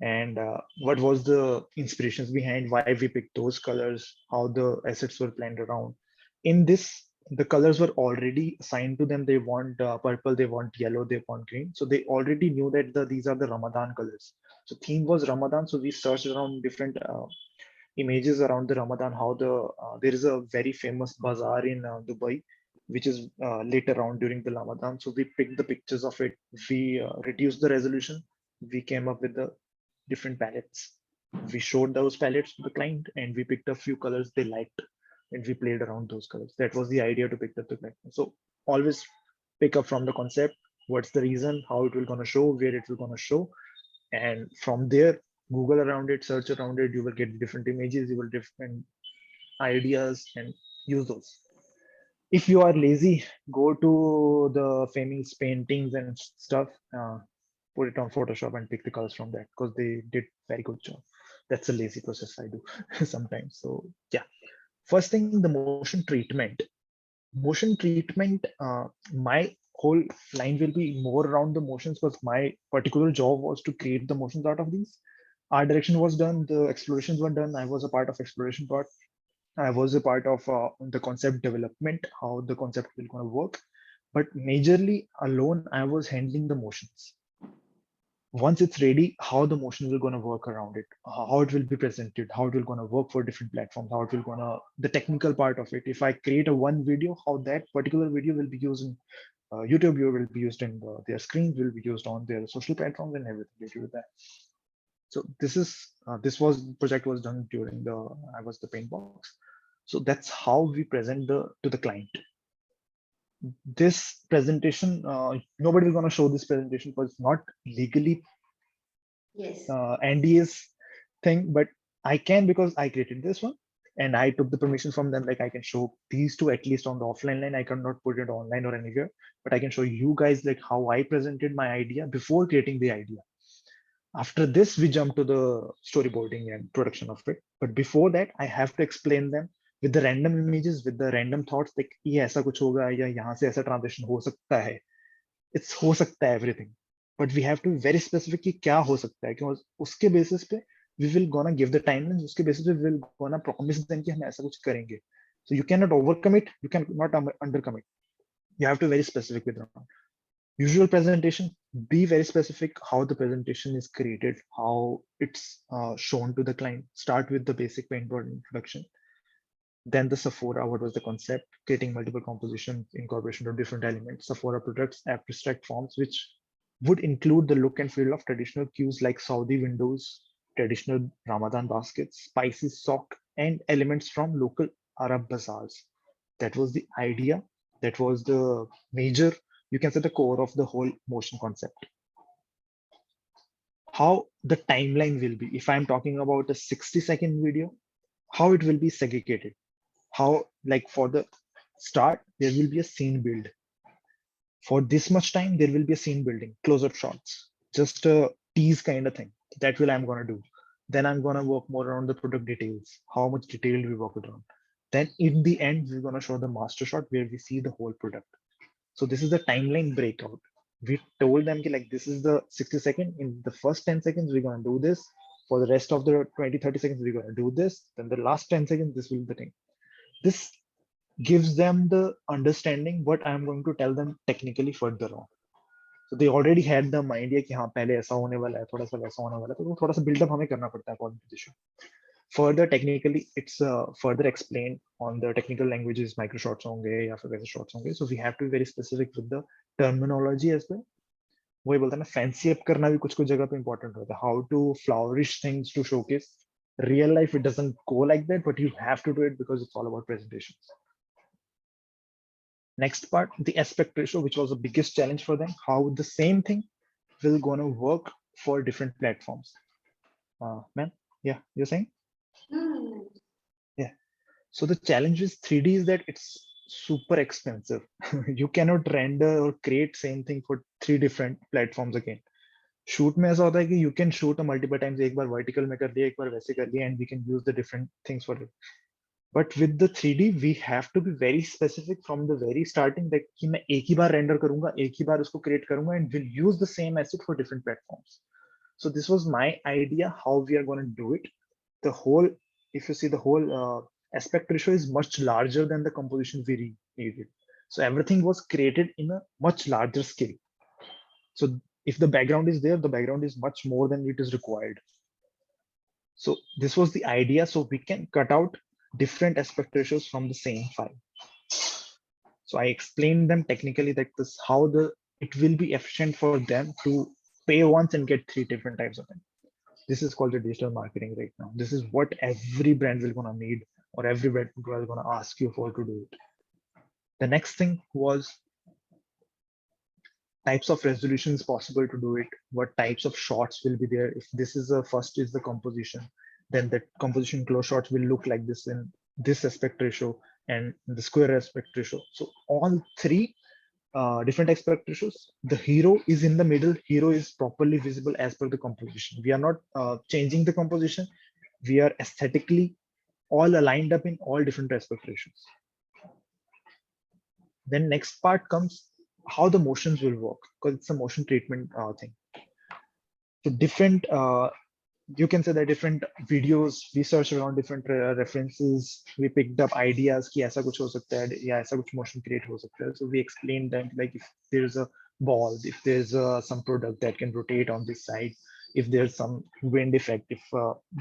and what was the inspirations behind why we picked those colors, how the assets were planned around. In this, the colors were already assigned to them. They want purple, they want yellow, they want green. So they already knew that these are the Ramadan colors. So theme was Ramadan. So we searched around different images around the Ramadan, how there is a very famous bazaar in Dubai, which is lit around during the Ramadan. So we picked the pictures of it. We reduced the resolution. We came up with the different palettes. We showed those palettes to the client and we picked a few colors they liked and we played around those colors. That was the idea to pick up the client. So always pick up from the concept, what's the reason, how it will gonna show, where it will gonna show. And from there, Google around it, search around it, you will get different images, you will different ideas and use those. If you are lazy, go to the famous paintings and stuff, put it on Photoshop and pick the colors from that because they did very good job. That's a lazy process I do sometimes. So yeah, first thing, the motion treatment. Motion treatment, my whole line will be more around the motions because my particular job was to create the motions out of these. Art direction was done, the explorations were done. I was a part of exploration part. I was a part of the concept development, how the concept will gonna work. But majorly alone, I was handling the motions. Once it's ready, how the motion will gonna work around it, how it will be presented, how it will gonna work for different platforms, how it will gonna, the technical part of it. If I create a one video, how that particular video will be used in YouTube, will be used in their screens, will be used on their social platforms and everything related with that. So this was project was done during the, I was the paint box. So that's how we present to the client. This presentation, nobody is going to show this presentation because it's not legally Yes. NDA's thing, but I can because I created this one and I took the permission from them. Like I can show these two at least on the offline line. I cannot put it online or anywhere, but I can show you guys like how I presented my idea before creating the idea. After this, we jump to the storyboarding and production of it. But before that, I have to explain them with the random images, with the random thoughts, like ये ऐसा कुछ होगा या यहाँ से ऐसा transition हो सकता है. It's हो सकता है everything. But we have to be very specific कि क्या हो सकता है, क्योंकि उसके basis पे we will gonna give the timelines. उसके basis पे we will gonna promise them कि हम ऐसा कुछ करेंगे. So you cannot overcommit, you cannot undercommit. You have to be very specific with them. Usual presentation, be very specific how the presentation is created, how it's shown to the client. Start with the basic paintboard introduction. Then the Sephora, what was the concept? Creating multiple compositions, incorporation of different elements. Sephora products, abstract forms, which would include the look and feel of traditional cues like Saudi windows, traditional Ramadan baskets, spices, sock, and elements from local Arab bazaars. That was the idea. That was the major, you can say, the core of the whole motion concept. How the timeline will be, if I'm talking about a 60-second video, how it will be segregated. How, like for the start, there will be a scene build. For this much time, there will be a scene building, close-up shots, just a tease kind of thing. That will I'm gonna do. Then I'm gonna work more around the product details, how much detail we work around. Then in the end, we're gonna show the master shot where we see the whole product. So this is the timeline breakout. We told them like this is the 60-second. In the first 10 seconds, we're gonna do this. For the rest of the 20-30 seconds, we're gonna do this. Then the last 10 seconds, this will be the thing. This gives them the understanding what I'm going to tell them technically further on. So they already had the idea कि हाँ पहले ऐसा होने वाला है, थोड़ा सा वैसा होने वाला है, तो थोड़ा सा build-up हमें करना पड़ता है according to the show. Further technically, it's further explained on the technical languages, micro shots होंगे या फिर वैसे shots होंगे. So we have to be very specific with the terminology as well. वही बोलता है ना, fancy up करना भी कुछ कुछ जगह पे important होता है. How to flourish things to showcase. Real life, it doesn't go like that, but you have to do it because it's all about presentations. Next part, the aspect ratio, which was the biggest challenge for them, how the same thing will gonna work for different platforms. Man, yeah, you're saying? Yeah. So the challenge with 3D is that it's super expensive. You cannot render or create same thing for 3 different platforms again. Shoot में ऐसा होता है कि you can shoot a multiple times, एक बार vertical में कर लिया, एक बार वैसे कर लिया, and we can use the different things for it. But with the 3D, we have to be very specific from the very starting that कि मैं एक ही बार render करूंगा, एक ही बार उसको create करूंगा, and we'll use the same asset for different platforms. So this was my idea how we are going to do it. The whole, if you see the whole aspect ratio is much larger than the composition we needed. So everything was created in a much larger scale. So if the background is there, the background is much more than it is required. So this was the idea. So we can cut out different aspect ratios from the same file. So I explained them technically that this how it will be efficient for them to pay once and get 3 different types of them. This is called the digital marketing right now. This is what every brand will gonna need, or every brand will gonna ask you for to do it. The next thing was types of resolutions possible to do it, what types of shots will be there. If this is the first is the composition, then the composition close shots will look like this in this aspect ratio and the square aspect ratio. So all three different aspect ratios. The hero is in the middle. Hero is properly visible as per the composition. We are not changing the composition. We are aesthetically all aligned up in all different aspect ratios. Then next part comes how the motions will work, because it's a motion treatment thing. So different, you can say that different videos, we searched around different references, we picked up ideas कि ऐसा कुछ हो सकता है या ऐसा कुछ motion create हो सकता है. So we explained that, like, if there's a ball, if there's some product that can rotate on this side, if there's some wind effect, if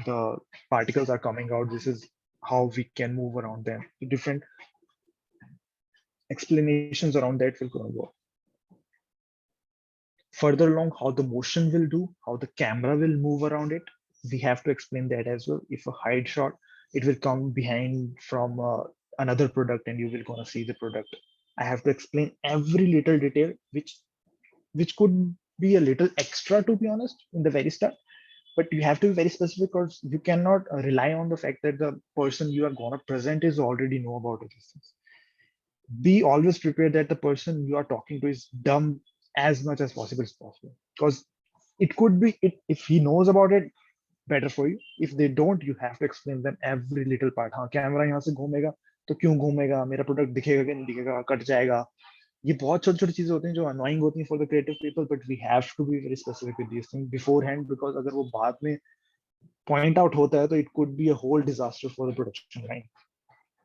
the particles are coming out, this is how we can move around them. Different explanations around that will work. Further along, how the motion will do, how the camera will move around it, we have to explain that as well. If a hide shot, it will come behind from another product and you will gonna see the product. I have to explain every little detail, which could be a little extra, to be honest, in the very start. But you have to be very specific, because you cannot rely on the fact that the person you are gonna present is already know about these things. Be always prepared that the person you are talking to is dumb as much as possible, because it could be if he knows about it, better for you. If they don't, you have to explain them every little part. हाँ, camera यहाँ से घूमेगा तो क्यों घूमेगा, मेरा product दिखेगा कि नहीं दिखेगा, कट जाएगा. ये बहुत छोटी छोटी चीजें होती हैं जो अनोइंग होती हैं for the creative people, but we have to be very specific with this thing beforehand, because अगर वो बाद में पॉइंट आउट होता है तो it could be a whole disaster for the production line.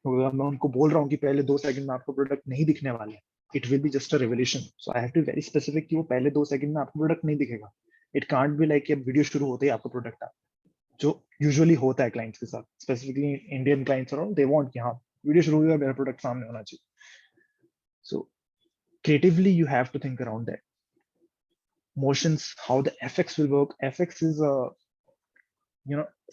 मैं उनको बोल रहा हूँ कि पहले 2 सेकंड में आपको प्रोडक्ट नहीं दिखने वाले, it will be just a revolution. So I have to very specific कि वो पहले 2 सेकंड में आपको प्रोडक्ट नहीं दिखेगा. इट कांट बी लाइक कि वीडियो शुरू होते ही आपको प्रोडक्ट आ, जो यूजुअली होता है क्लाइंट्स के साथ, स्पेसिफिकली इंडियन क्लाइंट्स और दे वांट कि हाँ वीडियो शुरू हुआ मेरा प्रोडक्ट सामने होना चाहिए. सो creatively you have to think around that. Motions, how the effects will work. FX is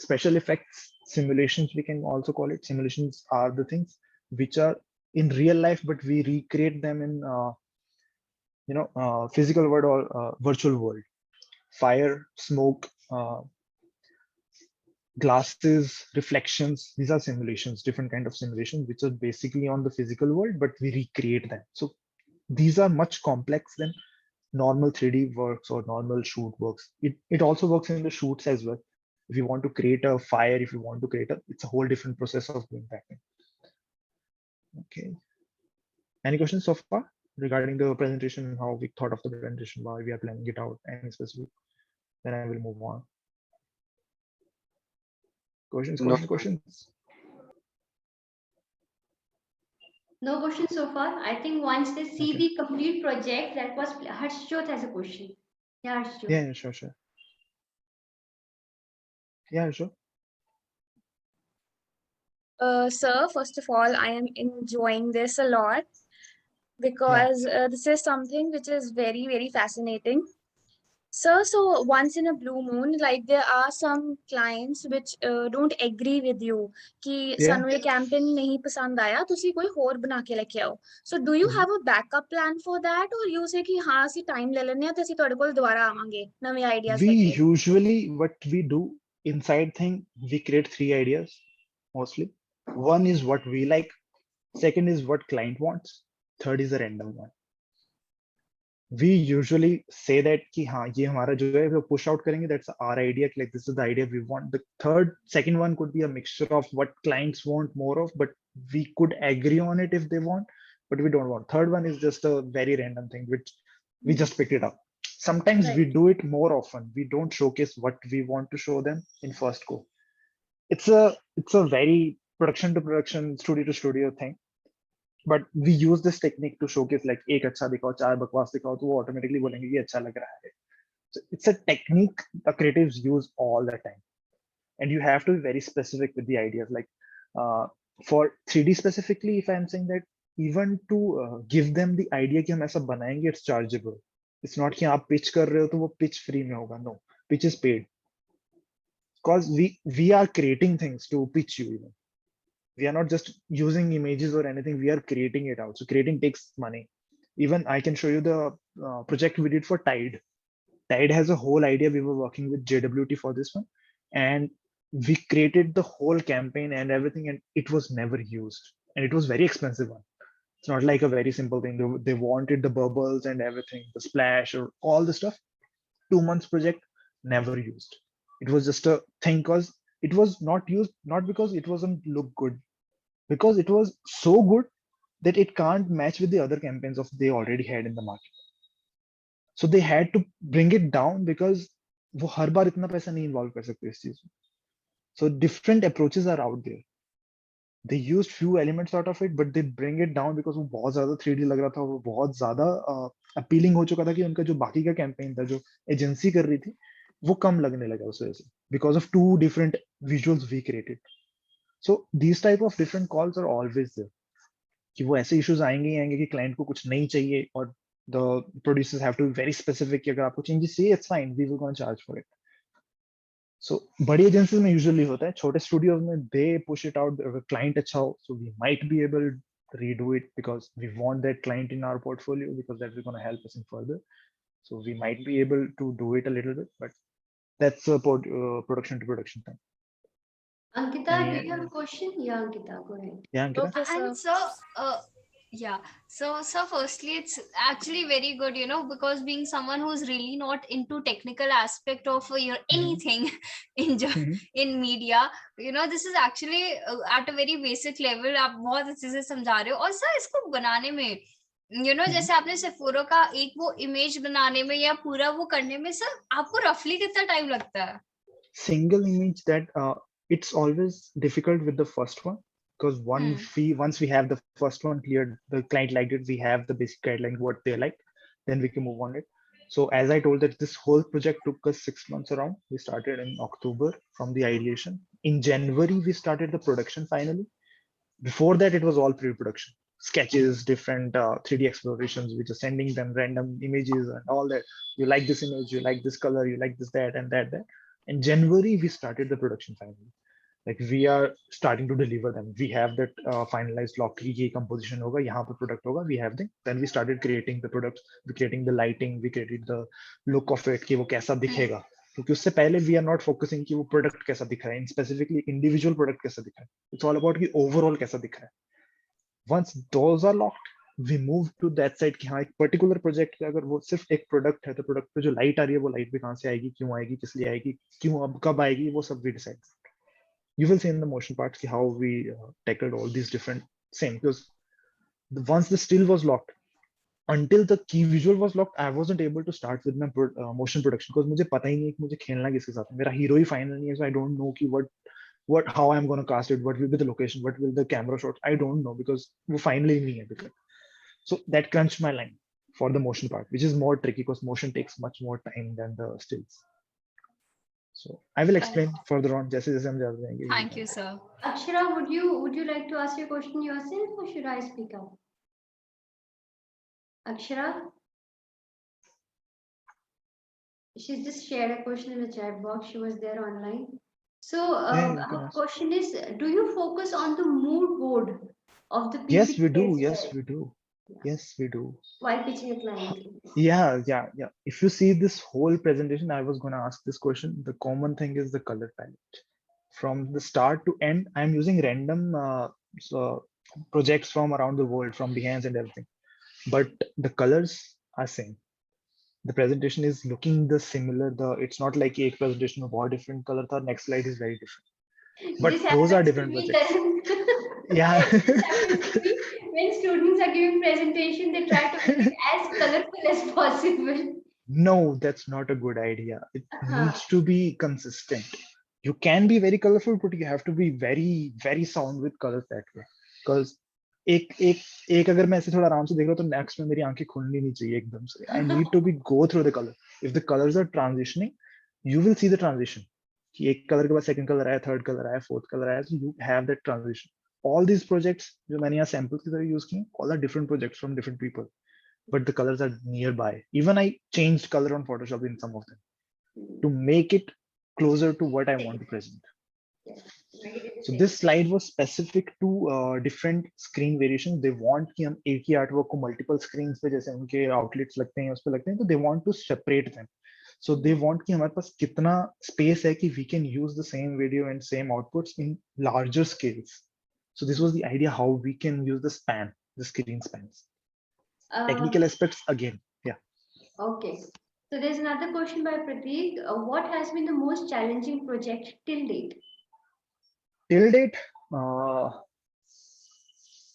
special effects simulations, we can also call it. Simulations are the things which are in real life, but we recreate them in physical world or virtual world. Fire, smoke, glasses, reflections, these are simulations, different kind of simulations which are basically on the physical world, but we recreate them. So these are much complex than normal 3D works or normal shoot works. It also works in the shoots as well. If you want to create a fire, if you want to create it's a whole different process of doing that. Okay. Any questions so far regarding the presentation, how we thought of the presentation, why we are planning it out, any specific? Then I will move on. Questions? No questions so far. I think once they see the complete project, that was Harshjot has a question. Yeah, Harshjot. Yeah, sure. Yeah, sure. Sir, first of all, I am enjoying this a lot because this is something which is very, very fascinating. Sir, so once in a blue moon, like there are some clients which don't agree with you कि ਸਾਨੂੰ ਇਹ campaign नहीं पसंद आया, ਤੁਸੀਂ कोई ਹੋਰ बना के लेके आओ. So do you have a backup plan for that, or you say कि हाँ ਅਸੀਂ time ले लेने हैं ਤੇ ਅਸੀਂ ਤੁਹਾਡੇ ਕੋਲ ਦੁਬਾਰਾ ਆਵਾਂਗੇ ਨਵੇਂ ideas We लेके? usually what we do inside thing, we create 3 ideas mostly. One is what we like, second is what client wants, third is a random one. We usually say that कि हाँ ये हमारा जो है वो push out करेंगे, that's our idea, like this is the idea we want. The second one could be a mixture of what clients want more of, but we could agree on it if they want, but we don't want. Third one is just a very random thing which we just picked it up. Sometimes we do it more often. We don't showcase what we want to show them in first go. It's a very production to production, studio to studio thing. But we use this technique to showcase, like एक अच्छा दिखाओ, 4 बकवास दिखाओ, तो वो automatically बोलेंगे ये अच्छा लग रहा है. So it's a technique the creatives use all the time, and you have to be very specific with the ideas. Like for 3D specifically, if I'm saying that, even to give them the idea कि हम ऐसा बनाएंगे, it's chargeable. It's not कि आप pitch कर रहे हो तो वो pitch free में होगा. No, pitch is paid, because we are creating things to pitch you. Even we are not just using images or anything, we are creating it out. So creating takes money. Even I can show you the project we did for Tide. Tide has a whole idea. We were working with JWT for this one, and we created the whole campaign and everything, and it was never used, and it was very expensive one. It's not like a very simple thing. They wanted the bubbles and everything, the splash or all the stuff. 2 months project, never used. It was just a thing because it was not used, not because it wasn't look good, because it was so good that it can't match with the other campaigns of they already had in the market. So they had to bring it down because वो हर बार इतना पैसा नहीं involve कर सकते इस चीज में. So different approaches are out there. They used few elements out of it, but they bring it down because वो बहुत ज्यादा 3D लग रहा था, वो बहुत ज्यादा appealing हो चुका था कि उनका जो बाकी का campaign था, जो एजेंसी कर रही थी, वो कम लगने लगा उस वजह से, because of 2 different visuals we created. So these type of different calls are always there. कि वो ऐसे issues आएंगे ही आएंगे कि client को कुछ नहीं चाहिए और the producers have to be very specific कि अगर आपको changes चाहिए, it's fine, we will gonna charge for it. So बड़ी एजेंसीज में यूजुअली होता है, छोटे स्टूडियोज में they push it out, अगर client अच्छा हो, so we might be able to redo it because we want that client in our portfolio because that is going to help us in further. So we might be able to do it a little bit, but that's a production to production time. Ankita, do Any- you have a question? Yeah, Ankita, go ahead. Yeah, Ankita? Okay, sir. And so, yeah. So firstly, it's actually very good, you know, because being someone who's really not into technical aspect of your anything in Mhm. in media, you know, this is actually at a very basic level. आप बहुत अच्छे से समझा रहे हो. और sir इसको बनाने में, you know, जैसे आपने सेफोरो का एक वो इमेज बनाने में या पूरा वो करने में सर आपको रफली कितना टाइम लगता है? Single image that it's always difficult with the first one because once we have the first one cleared, the client liked it, we have the basic guideline what they like, then we can move on it. So as I told that this whole project took us 6 months around. We started in October from the ideation. In January we started the production finally. Before that it was all pre-production sketches, different 3D explorations. We just sending them random images and all that. You like this image, you like this color, you like this, that, and that. In January we started the production finally. Like we are starting to deliver them. We have that finalized log ki ye composition hoga, yahan pe product hoga, we have them. Then we started creating the products, we creating the lighting, we created the look of it कि वो कैसा दिखेगा. क्योंकि उससे पहले we are not focusing कि वो product कैसा दिख रहा है, specifically individual product कैसा दिख रहा है. It's all about कि overall कैसा दिख रहा है. Once those are locked, we move to that side कि हाँ एक particular project का अगर वो सिर्फ एक product है, तो product पे जो light आ रही है वो light भी कहाँ से आएगी, क्यों आएगी, किस लिए आएगी, क्यों अब कब आएगी, वो सब we decide. You will see in the motion parts how we tackled all these different same because once the still was locked, until the key visual was locked, I wasn't able to start with my motion production because मुझे पता ही नहीं कि मुझे खेलना किसके साथ है. मेरा हीरो ही फाइनल नहीं है, so I don't know कि how I'm going to cast it, what will be the location, what will the camera shots, I don't know because वो finally नहीं है because. So that crunched my line for the motion part, which is more tricky because motion takes much more time than the stills. So I will explain further on. जैसे जैसे हम जाते जाएंगे. Thank you, sir. Akshara, would you like to ask your question yourself or should I speak up? Akshara? She's just shared a question in the chat box. She was there online. So Yeah, you can her ask. question is, do you focus on the mood board of the PPT? Yes, we do. as Yes, well we do. Yes, we do. while pitching a client? Yeah. If you see this whole presentation, I was going to ask this question. The common thing is the color palette. From the start to end, I'm using random projects from around the world, from Behance and everything. But the colors are same. The presentation is looking the similar. It's not like a presentation of all different color. The next slide is very different. But This those are happens to different me, projects. Karan. Yeah. This happens to me. When students are giving presentation, they try to make it as colorful as possible. No, that's not a good idea. It Uh-huh. needs to be consistent. You can be very colorful, but you have to be very, very sound with colors that way. Because एक अगर मैं ऐसे थोड़ा आराम से देख रहा हूँ तो नेक्स्ट में मेरी आंखें खुलनी नहीं चाहिए एकदम से. I need to be go through the color. If the colors are transitioning, you will see the transition. कि एक कलर के बाद सेकंड कलर आया, थर्ड कलर आया, फोर्थ कलर आया, so you have that transition. All these projects जो मैंने यहाँ samples की तरह use किए, all are different projects from different people, but the colors are nearby. Even I changed color on Photoshop in some of them to make it closer to what I want to present. So this slide was specific to different screen variations. They want कि हम एक ही artwork को multiple screens पे जैसे उनके outlets लगते हैं उस पे लगते हैं तो they want to separate them. So they want कि हमारे पास कितना space है कि we can use the same video and same outputs in larger scales. So this was the idea how we can use the span, the screen spans. Technical aspects again, yeah. Okay. So there's another question by Prateek. What has been the most challenging project till date? Till date,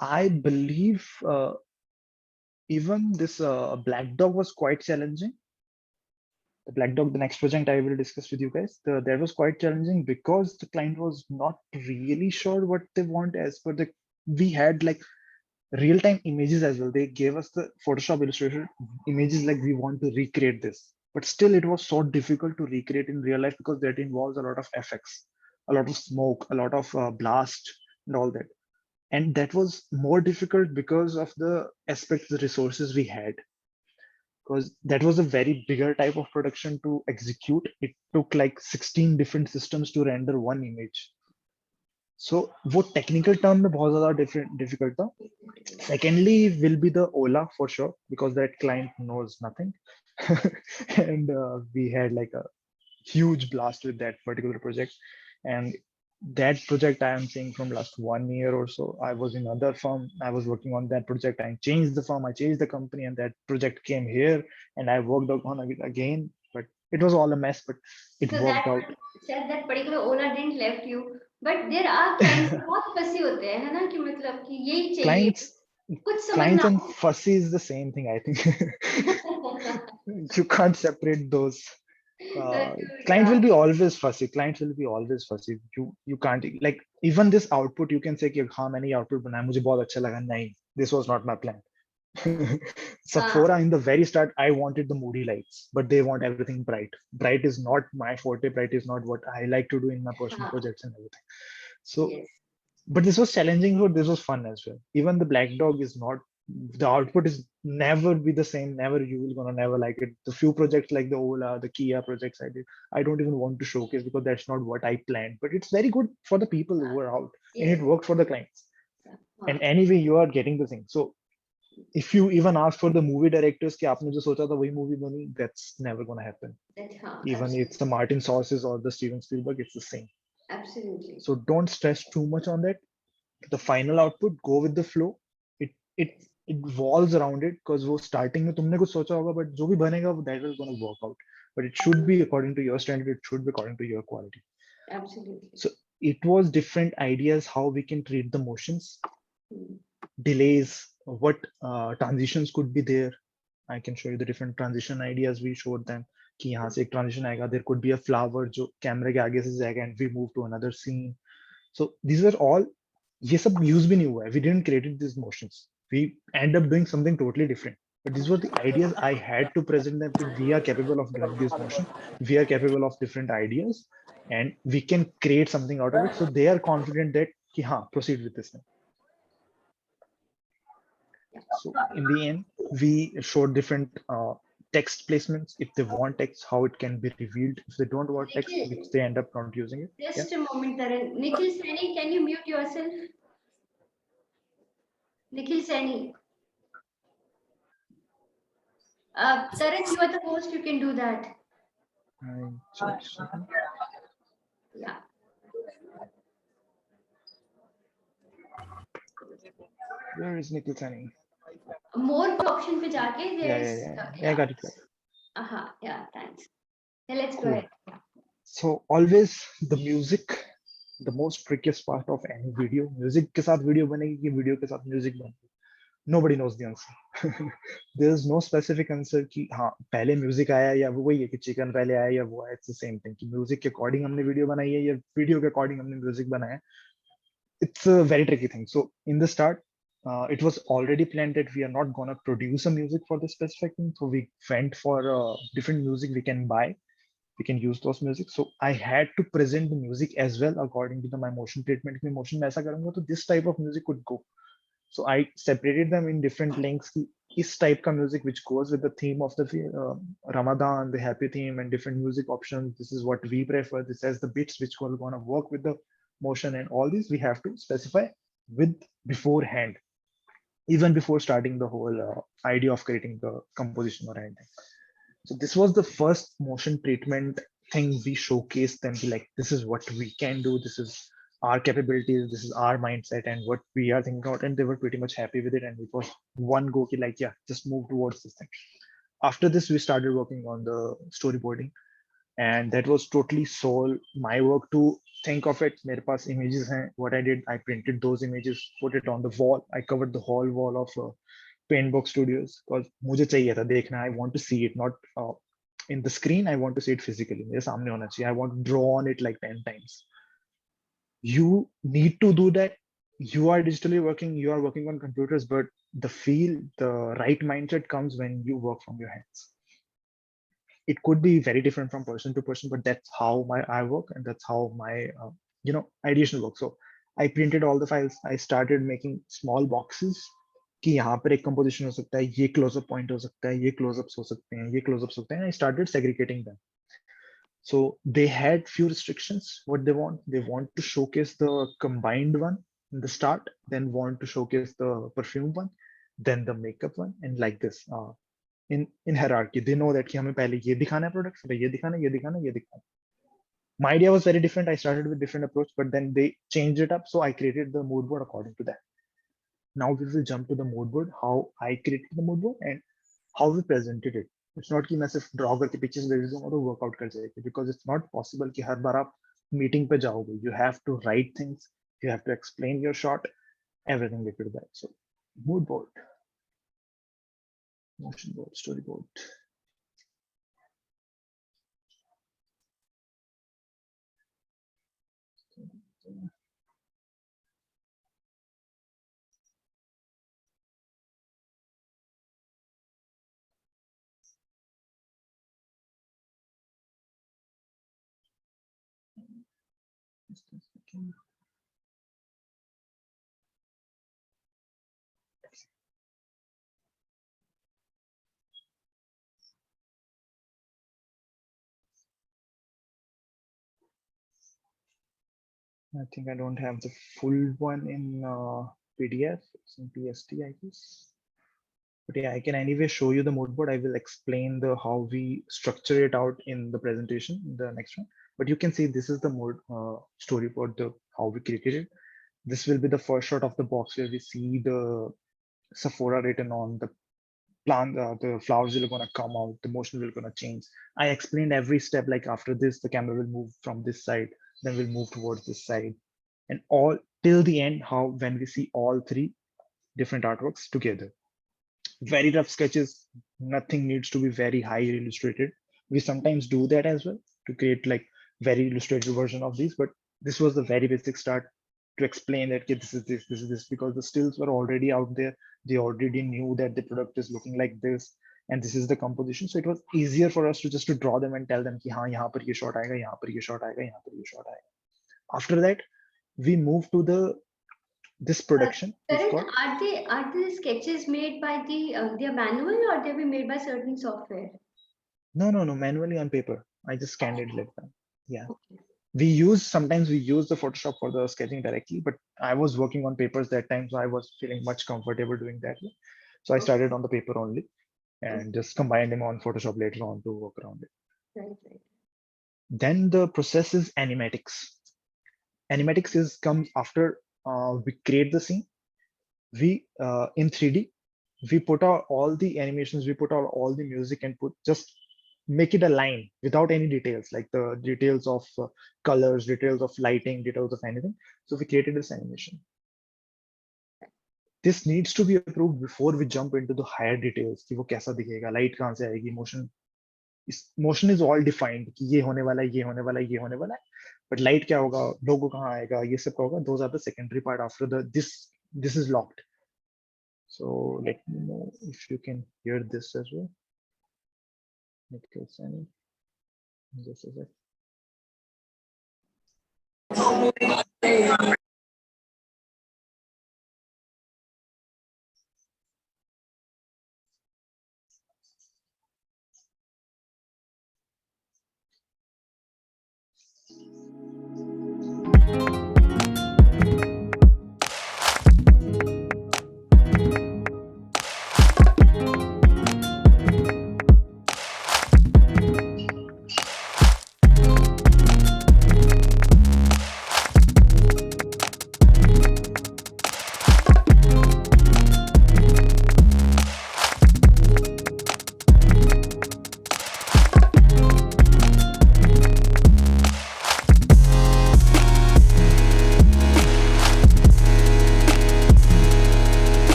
I believe even this Black Dog was quite challenging. The Black Dog, the next project I will discuss with you guys, that was quite challenging because the client was not really sure what they want as per the, we had like real-time images as well. They gave us the Photoshop illustration images like we want to recreate this, but still it was so difficult to recreate in real life because that involves a lot of effects, a lot of smoke, a lot of blast and all that. And that was more difficult because of the aspects, the resources we had. Because that was a very bigger type of production to execute. It took like 16 different systems to render one image. So वो technical term में बहुत ज़्यादा difficult था. Secondly, will be the Ola for sure because that client knows nothing, and we had like a huge blast with that particular project. And that project I am saying from last 1 year or so. I was in another firm. I was working on that project. I changed the firm. I changed the company, and that project came here, and I worked on it again. But it was all a mess. But it So worked that out. said that particular owner didn't left you, but there are clients बहुत फंसे होते हैं है ना कि मतलब कि यही चाहिए कुछ समझ Clients ना and fussy is the same thing, I think. You can't separate those. Client will be always fussy. Clients will be always fussy. You can't like even this output. You can say कि हाँ मैंने output बनाया मुझे बहुत अच्छा लगा. नहीं, this was not my plan. Sephora in the very start, I wanted the moody lights, but they want everything bright. Bright is not my forte. Bright is not what I like to do in my personal projects and everything. So, yes. But this was challenging, but this was fun as well. Even the Black Dog is not, the output is never be the same. Never, you will gonna never like it. The few projects like the Ola, the Kia projects I did, I don't even want to showcase because that's not what I planned. But it's very good for the people who are out, and it worked for the clients. And anyway, you are getting the thing. So if you even ask for the movie directors कि आपने जो सोचा था वही movie बनी, that's never gonna happen. Even it's the Martin Scorsese or the Steven Spielberg, it's the same. Absolutely. So don't stress too much on that. The final output, go with the flow. It revolves around it because वो starting में तुमने कुछ सोचा होगा, but जो भी बनेगा that is gonna work out. But it should be according to your standard. It should be according to your quality. Absolutely. So it was different ideas how we can treat the motions, delays, what transitions could be there. I can show you the different transition ideas we showed them. कि यहाँ से एक transition आएगा, there could be a flower जो कैमरे के आगे से जाएगा and we move to another scene. So these were all, ये सब use भी नहीं हुआ है. We didn't create these motions. We end up doing something totally different. But these were the ideas I had to present them. We are capable of doing this motion. We are capable of different ideas, and we can create something out of it. So they are confident that कि हाँ, proceed with this. So in the end, we showed different text placements. If they want text, how it can be revealed. If they don't want text, which they end up not using it. Just a moment, Taran. Nikhil Saini, can you mute yourself? Nikhil Saini. Taran, you are the host. You can do that. Yeah. Where is Nikhil Saini? More option पे जाके Yeah, I got it. Yeah, thanks. Yeah, let's go Cool. ahead. So always the music, the most trickiest part of any video. Music के साथ video बनेगी कि video के साथ music बनेगी. Nobody knows the answer. There is no specific answer कि हाँ पहले music आया या वो वही है कि chicken पहले आया या वो आया. It's the same thing कि music के according हमने video बनाई है या video के according हमने music बनाया. It's a very tricky thing. So in the start, it was already planned that we are not gonna produce a music for the specific thing. So we went for different music we can buy. We can use those music. So I had to present the music as well according to my motion treatment. If motion में ऐसा करूँगा तो this type of music could go. So I separated them in different links. This type of music which goes with the theme of the Ramadan, the happy theme, and different music options. This is what we prefer. This has the bits which are gonna work with the motion and all these we have to specify with beforehand, even before starting the whole idea of creating the composition or anything. So this was the first motion treatment thing we showcased them, like this is what we can do, this is our capabilities, this is our mindset and what we are thinking about, and they were pretty much happy with it, and it was one go ki, like yeah, just move towards this thing. After this we started working on the storyboarding, and that was totally sole my work to think of it. मेरे पास images हैं, what I did, I printed those images, put it on the wall, I covered the whole wall of Paintbox Studios because मुझे चाहिए था देखना, I want to see it not in the screen, I want to see it physically, मेरे सामने होना चाहिए, I want to draw on it like 10 times. You need to do that. You are digitally working, you are working on computers, but the feel, the right mindset comes when you work from your hands. It could be very different from person to person, but that's how I work, and that's how my ideation works. So I printed all the files, I started making small boxes कि यहाँ पर एक composition हो सकता है, ये close-up point हो सकता है, ये close-ups हो सकते हैं, ये close-ups होते हैं. I started segregating them. So they had few restrictions. What they want to showcase the combined one in the start, then want to showcase the perfume one, then the makeup one, and like this. In hierarchy, they know that कि हमें पहले ये दिखाना है product, फिर ये दिखाना है, ये दिखाना है, ये दिखाना है. My idea was very different. I started with different approach, but then they changed it up. So I created the mood board according to that. Now we will jump to the mood board, how I created the mood board and how we presented it. It's not कि मैं सिर्फ draw करके pictures भेज दूंगा तो workout कर जाएगी, because it's not possible कि हर बार आप meeting पे जाओगे. You have to write things, you have to explain your shot, everything related to that. So mood board, motion board, storyboard. Just a second. I think I don't have the full one in PDF. It's in PST, I guess. But yeah, I can anyway show you the mood board. I will explain the how we structure it out in the presentation, in the next one. But you can see this is the mood storyboard, the how we created it. This will be the first shot of the box where we see the Sephora written on the plant, the flowers will gonna come out, the motion will gonna change. I explained every step, like after this, the camera will move from this side, then we'll move towards this side, and all till the end, how when we see all three different artworks together. Very rough sketches, nothing needs to be very high illustrated. We sometimes do that as well to create like very illustrated version of these, but this was the very basic start to explain that okay, this is this, because the stills were already out there. They already knew that the product is looking like this and this is the composition. So it was easier for us to just to draw them and tell them कि हाँ यहाँ पर ये shot आएगा, यहाँ पर ये shot आएगा, यहाँ पर ये shot आएगा. After that, we moved to this production. Karan, are the sketches made by their manual, or they be made by certain software? No, manually on paper. I just scanned it like that. Yeah. Okay. Sometimes we use the Photoshop for the sketching directly, but I was working on papers that time, so I was feeling much comfortable doing that. So I started on the paper only and just combined them on Photoshop later on to work around it. Right. Then the process is animatics. Animatics comes after we create the scene. We in 3D, we put out all the animations, we put out all the music and just make it a line without any details, like the details of colors, details of lighting, details of anything. So we created this animation. This needs to be approved before we jump into the higher details कि वो कैसा दिखेगा, light कहाँ से आएगी, motion is all defined कि ये होने वाला है, ये होने वाला है, ये होने वाला है, but light क्या होगा, logo कहाँ आएगा, ये सब क्या होगा, those are the secondary part after this is locked. So let me know if you can hear this as well. This is it.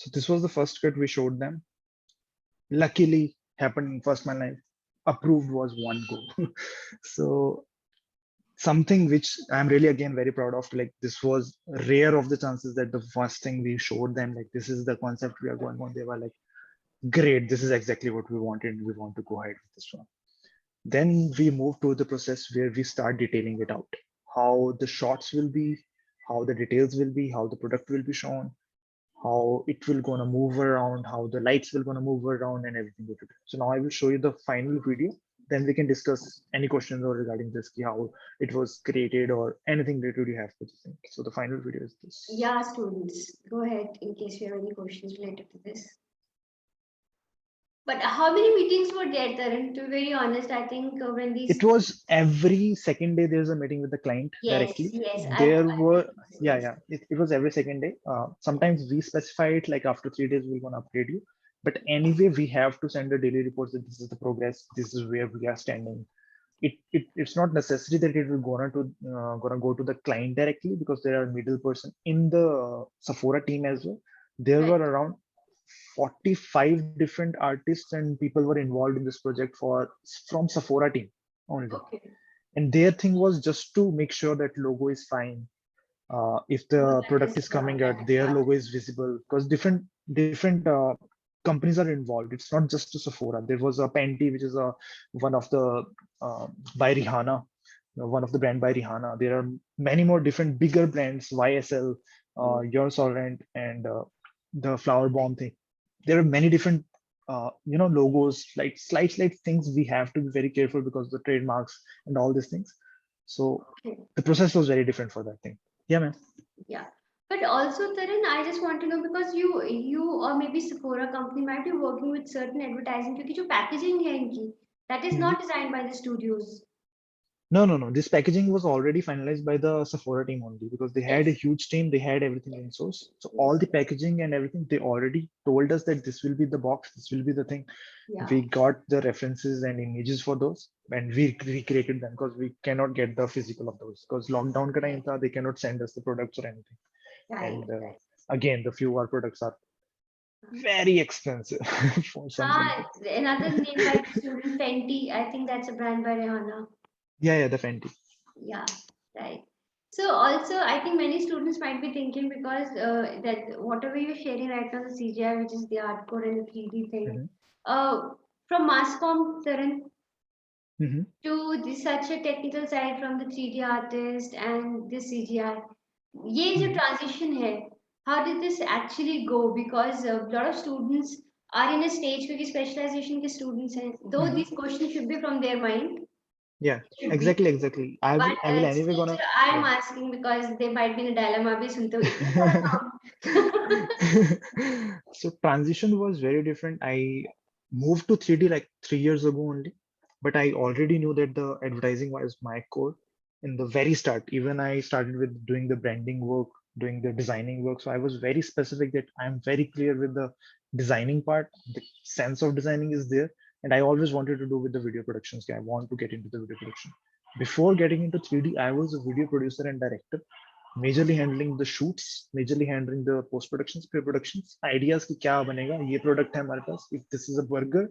So this was the first cut we showed them. Luckily, happened in first my life. Approved was one go. So something which I'm really again very proud of. Like this was rare of the chances that the first thing we showed them, like this is the concept we are going on. They were like, great, this is exactly what we wanted. We want to go ahead with this one. Then we move to the process where we start detailing it out. How the shots will be, how the details will be, how the product will be shown, how it will gonna move around, how the lights will gonna move around and everything. So now I will show you the final video. Then we can discuss any questions or regarding this, how it was created or anything related you have to this thing. So the final video is this. Yeah, students, go ahead in case you have any questions related to this. But how many meetings were there, Tarun? To be very honest, I think when these. It was every second day there's a meeting with the client Yes, directly. yes. There were, yeah. It was every second day. Sometimes we specify it like after 3 days we're gonna update you. But anyway, we have to send a daily report that this is the progress, this is where we are standing. It's not necessary that it will gonna go to the client directly, because there are middle person in the Sephora team as well. There were around 45 different artists and people were involved in this project from Sephora team only. Okay. And their thing was just to make sure that logo is fine. If the product is coming out, their logo is visible, because different companies are involved. It's not just to Sephora. There was a Penti, which is one of the by Rihanna, one of the brand by Rihanna. There are many more different bigger brands, YSL, Your Solvent, and the Flower Bomb thing. There are many different logos, like slight things we have to be very careful because the trademarks and all these things. So the process was very different for that thing. Yeah, man. Yeah. But also, Tarun, I just want to know, because you or maybe Sephora company might be working with certain advertising, because जो packaging है इनकी, that is not designed by the studios. No. This packaging was already finalized by the Sephora team only, because they had a huge team. They had everything in source. So all the packaging and everything, they already told us that this will be the box, this will be the thing. Yeah. We got the references and images for those, and we recreated them, because we cannot get the physical of those, because lockdown ka time tha, they cannot send us the products or anything. Right. And again, the few our products are very expensive for some. Another name by the student, Fenty. I think that's a brand by Rihanna. Yeah, the Fenty. Yeah, right. So also, I think many students might be thinking, because that whatever you're sharing right now, the CGI, which is the hardcore and the 3D thing, from mass comm, Tarun, to such a technical side from the 3D artist and the CGI, ये जो transition है, how did this actually go? Because a lot of students are in a stage, क्योंकि specialization के students हैं, though these questions should be from their mind. Yeah, exactly. I will anyway gonna. I'm asking because they might be in a dilemma. Abhi sunte ho. So transition was very different. I moved to 3D like 3 years ago only, but I already knew that the advertising was my core in the very start. Even I started with doing the branding work, doing the designing work. So I was very specific that I'm very clear with the designing part. The sense of designing is there. And I always wanted to do with the video productions. I want to get into the video production. Before getting into 3D, I was a video producer and director, majorly handling the shoots, majorly handling the post-productions, pre-productions, ideas ki kya banega, ye product hai hamare paas. If this is a burger,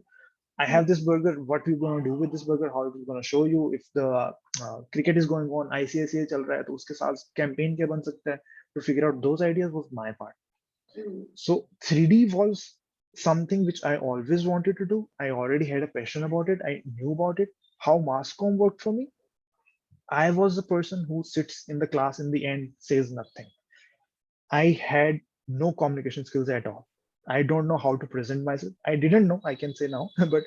I have this burger, what we're going to do with this burger, how we're going to show you. If the cricket is going on, ICICI chal raha hai, to uske saath campaign kya ban sakta hai, to figure out those ideas was my part. So 3D was something which I always wanted to do. I already had a passion about it. I knew about it. How mass comm worked for me. I was the person who sits in the class in the end, says nothing. I had no communication skills at all. I don't know how to present myself. I didn't know, I can say now, but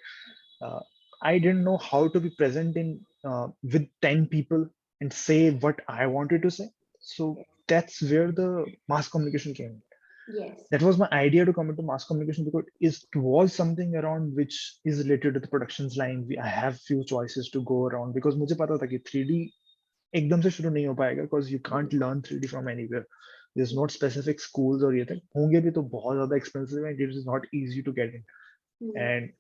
I didn't know how to be present in with 10 people and say what I wanted to say. So that's where the mass communication came in. Yes. That was my idea to come into mass communication, because it was something around which is related to the productions line. I have few choices to go around, because मुझे पता था कि 3D एकदम से शुरू नहीं हो पाएगा, because you can't learn 3D from anywhere. There's not specific schools or ये तक होंगे भी तो बहुत ज़्यादा expensive and it is not easy to get in. And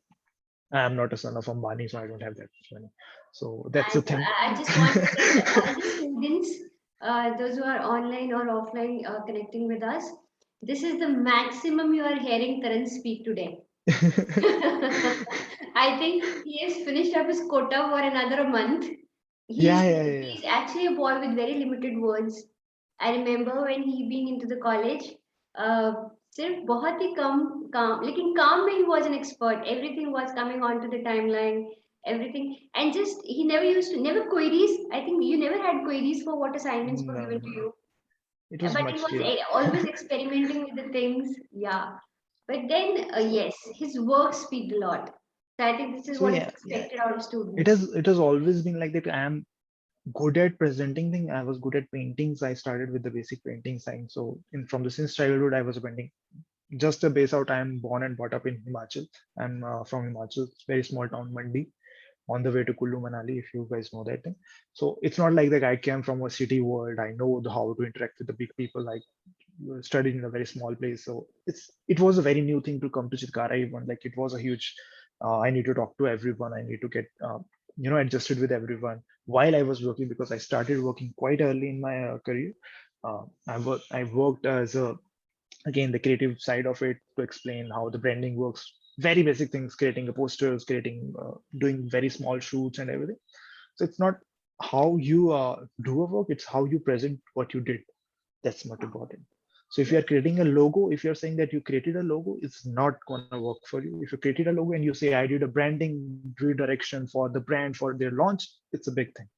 I am not a son of Ambani, so I don't have that much money. So that's the thing. I just want to tell all the students, those who are online or offline connecting with us, This is the maximum you are hearing Taran speak today. I think he has finished up his quota for another month. He's actually a boy with very limited words. I remember when he being into the college, सिर्फ बहुत ही काम लेकिन काम में he was an expert. Everything was coming onto the timeline, everything, and just he never queries. I think you never had queries for what assignments were No, given to no, you, it was but he much was clearer. always experimenting with the things. Yeah, but then yes, his work speaks a lot. So I think this is So what is yeah, expected out of it students. has always been like that. I am good at presenting thing. I was good at paintings. I started with the basic painting science. So from the since childhood, I was painting. Just a base out. I am born and brought up in Himachal. I'm from Himachal, very small town, Mandi, on the way to Kullu Manali, if you guys know that thing. So it's not like that I came from a city world. I know how to interact with the big people. I studied in a very small place. So it was a very new thing to come to Chitkara even. Like it was a huge, I need to talk to everyone. I need to get, adjusted with everyone while I was working because I started working quite early in my career. I worked as a again the creative side of it to explain how the branding works, very basic things, creating a posters, creating doing very small shoots and everything. So it's not how you do a work, it's how you present what you did. That's not important. So if you are creating a logo, if you're saying that you created a logo, it's not going to work for you. If you created a logo and you say I did a branding redirection for the brand for their launch, it's a big thing.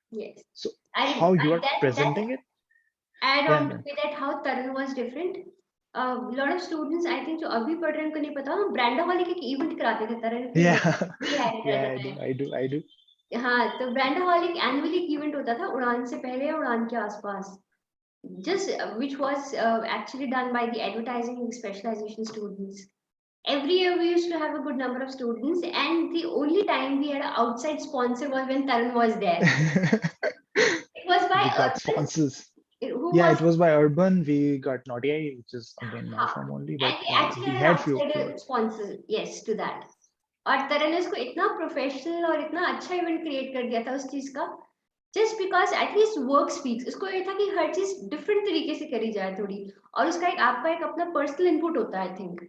Yes, So I how you are that presenting it. add Yeah, on to it that how Taran was different. A lot of students, I think, जो अभी पढ़ रहे हैं उनको नहीं पता, ब्रांडाहॉलिक एक event कराते थे तरन के yeah. घर. We had it Yeah, at the time. I do. हाँ, तो ब्रांडाहॉलिक एनुअली इवेंट होता था उड़ान से पहले उड़ान के आसपास, just which was actually done by the advertising specialization students. Every year we used to have a good number of students, and the only time we had an outside sponsor was when Taran was there. It was by We got Urban, sponsors. who Yeah, was, it was by Urban. We got Naughty Eye, which is again my हाँ, firm only, and but we actually we had an had few outsider clothes. sponsor, yes, to that. और तरन ने उसको इतना professional और इतना अच्छा event create कर दिया था उस चीज का, just because at least work speaks. उसको ये था कि हर चीज डिफरेंट तरीके से करी जाए थोड़ी, और उसका एक आपका एक अपना पर्सनल इनपुट होता है I think.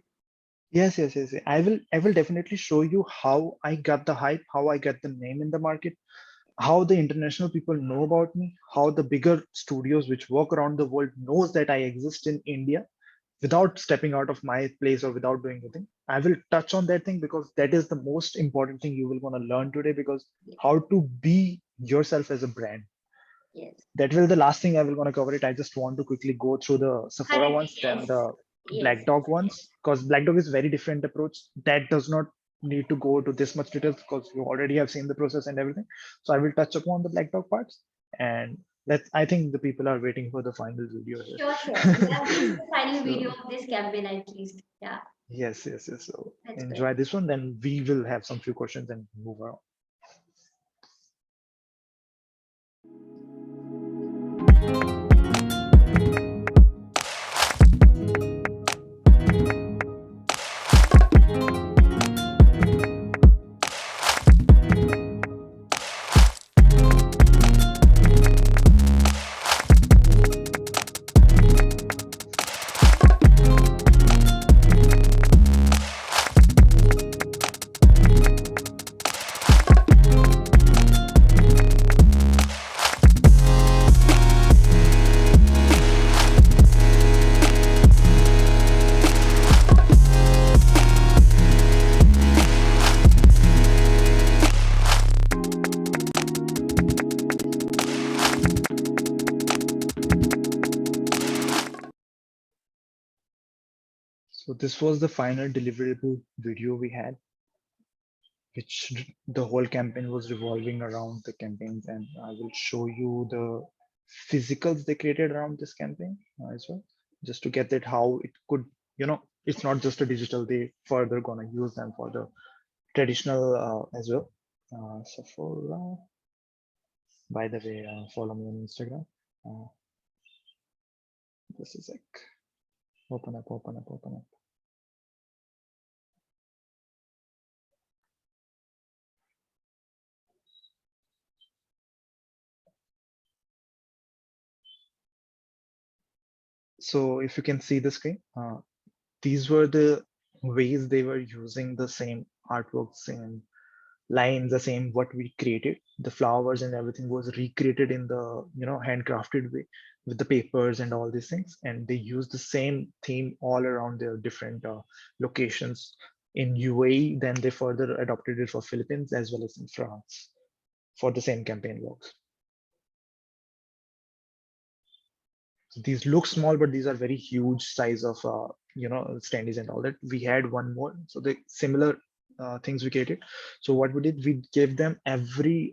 Yes, yes, yes. I will definitely show you how I got the hype, how I got the name in the market, how the international people know about me, how the bigger studios which work around the world knows that I exist in India without stepping out of my place or without doing anything. I will touch on that thing because that is the most important thing you will want to learn today, because how to be yourself as a brand. Yes, That will the last thing I will gonna cover it. I just want to quickly go through the Sephora correct, ones, then yes, the yes, Black Dog ones, because Black Dog is very different approach. That does not need to go to this much details because you already have seen the process and everything. So I will touch upon the Black Dog parts, and let's. I think the people are waiting for the final video sure, sure. here. Yeah, this is the final video So of this campaign at least. Yeah, yes, yes, yes. So that's good. enjoy this one, then we will have some few questions and move on. So this was the final deliverable video we had, which the whole campaign was revolving around the campaigns, and I will show you the physicals they created around this campaign as well, just to get that how it could, it's not just a digital, they further gonna use them for the traditional as well. Sephora, by the way, follow me on Instagram. This is like, open up. So if you can see the screen, these were the ways they were using the same artwork, same lines, the same what we created. The flowers and everything was recreated in the handcrafted way with the papers and all these things. And they used the same theme all around their different locations in UAE. Then they further adopted it for Philippines as well as in France for the same campaign logs. These look small, but these are very huge size of standees and all that. We had one more, so the similar things we created. So what we did, we gave them every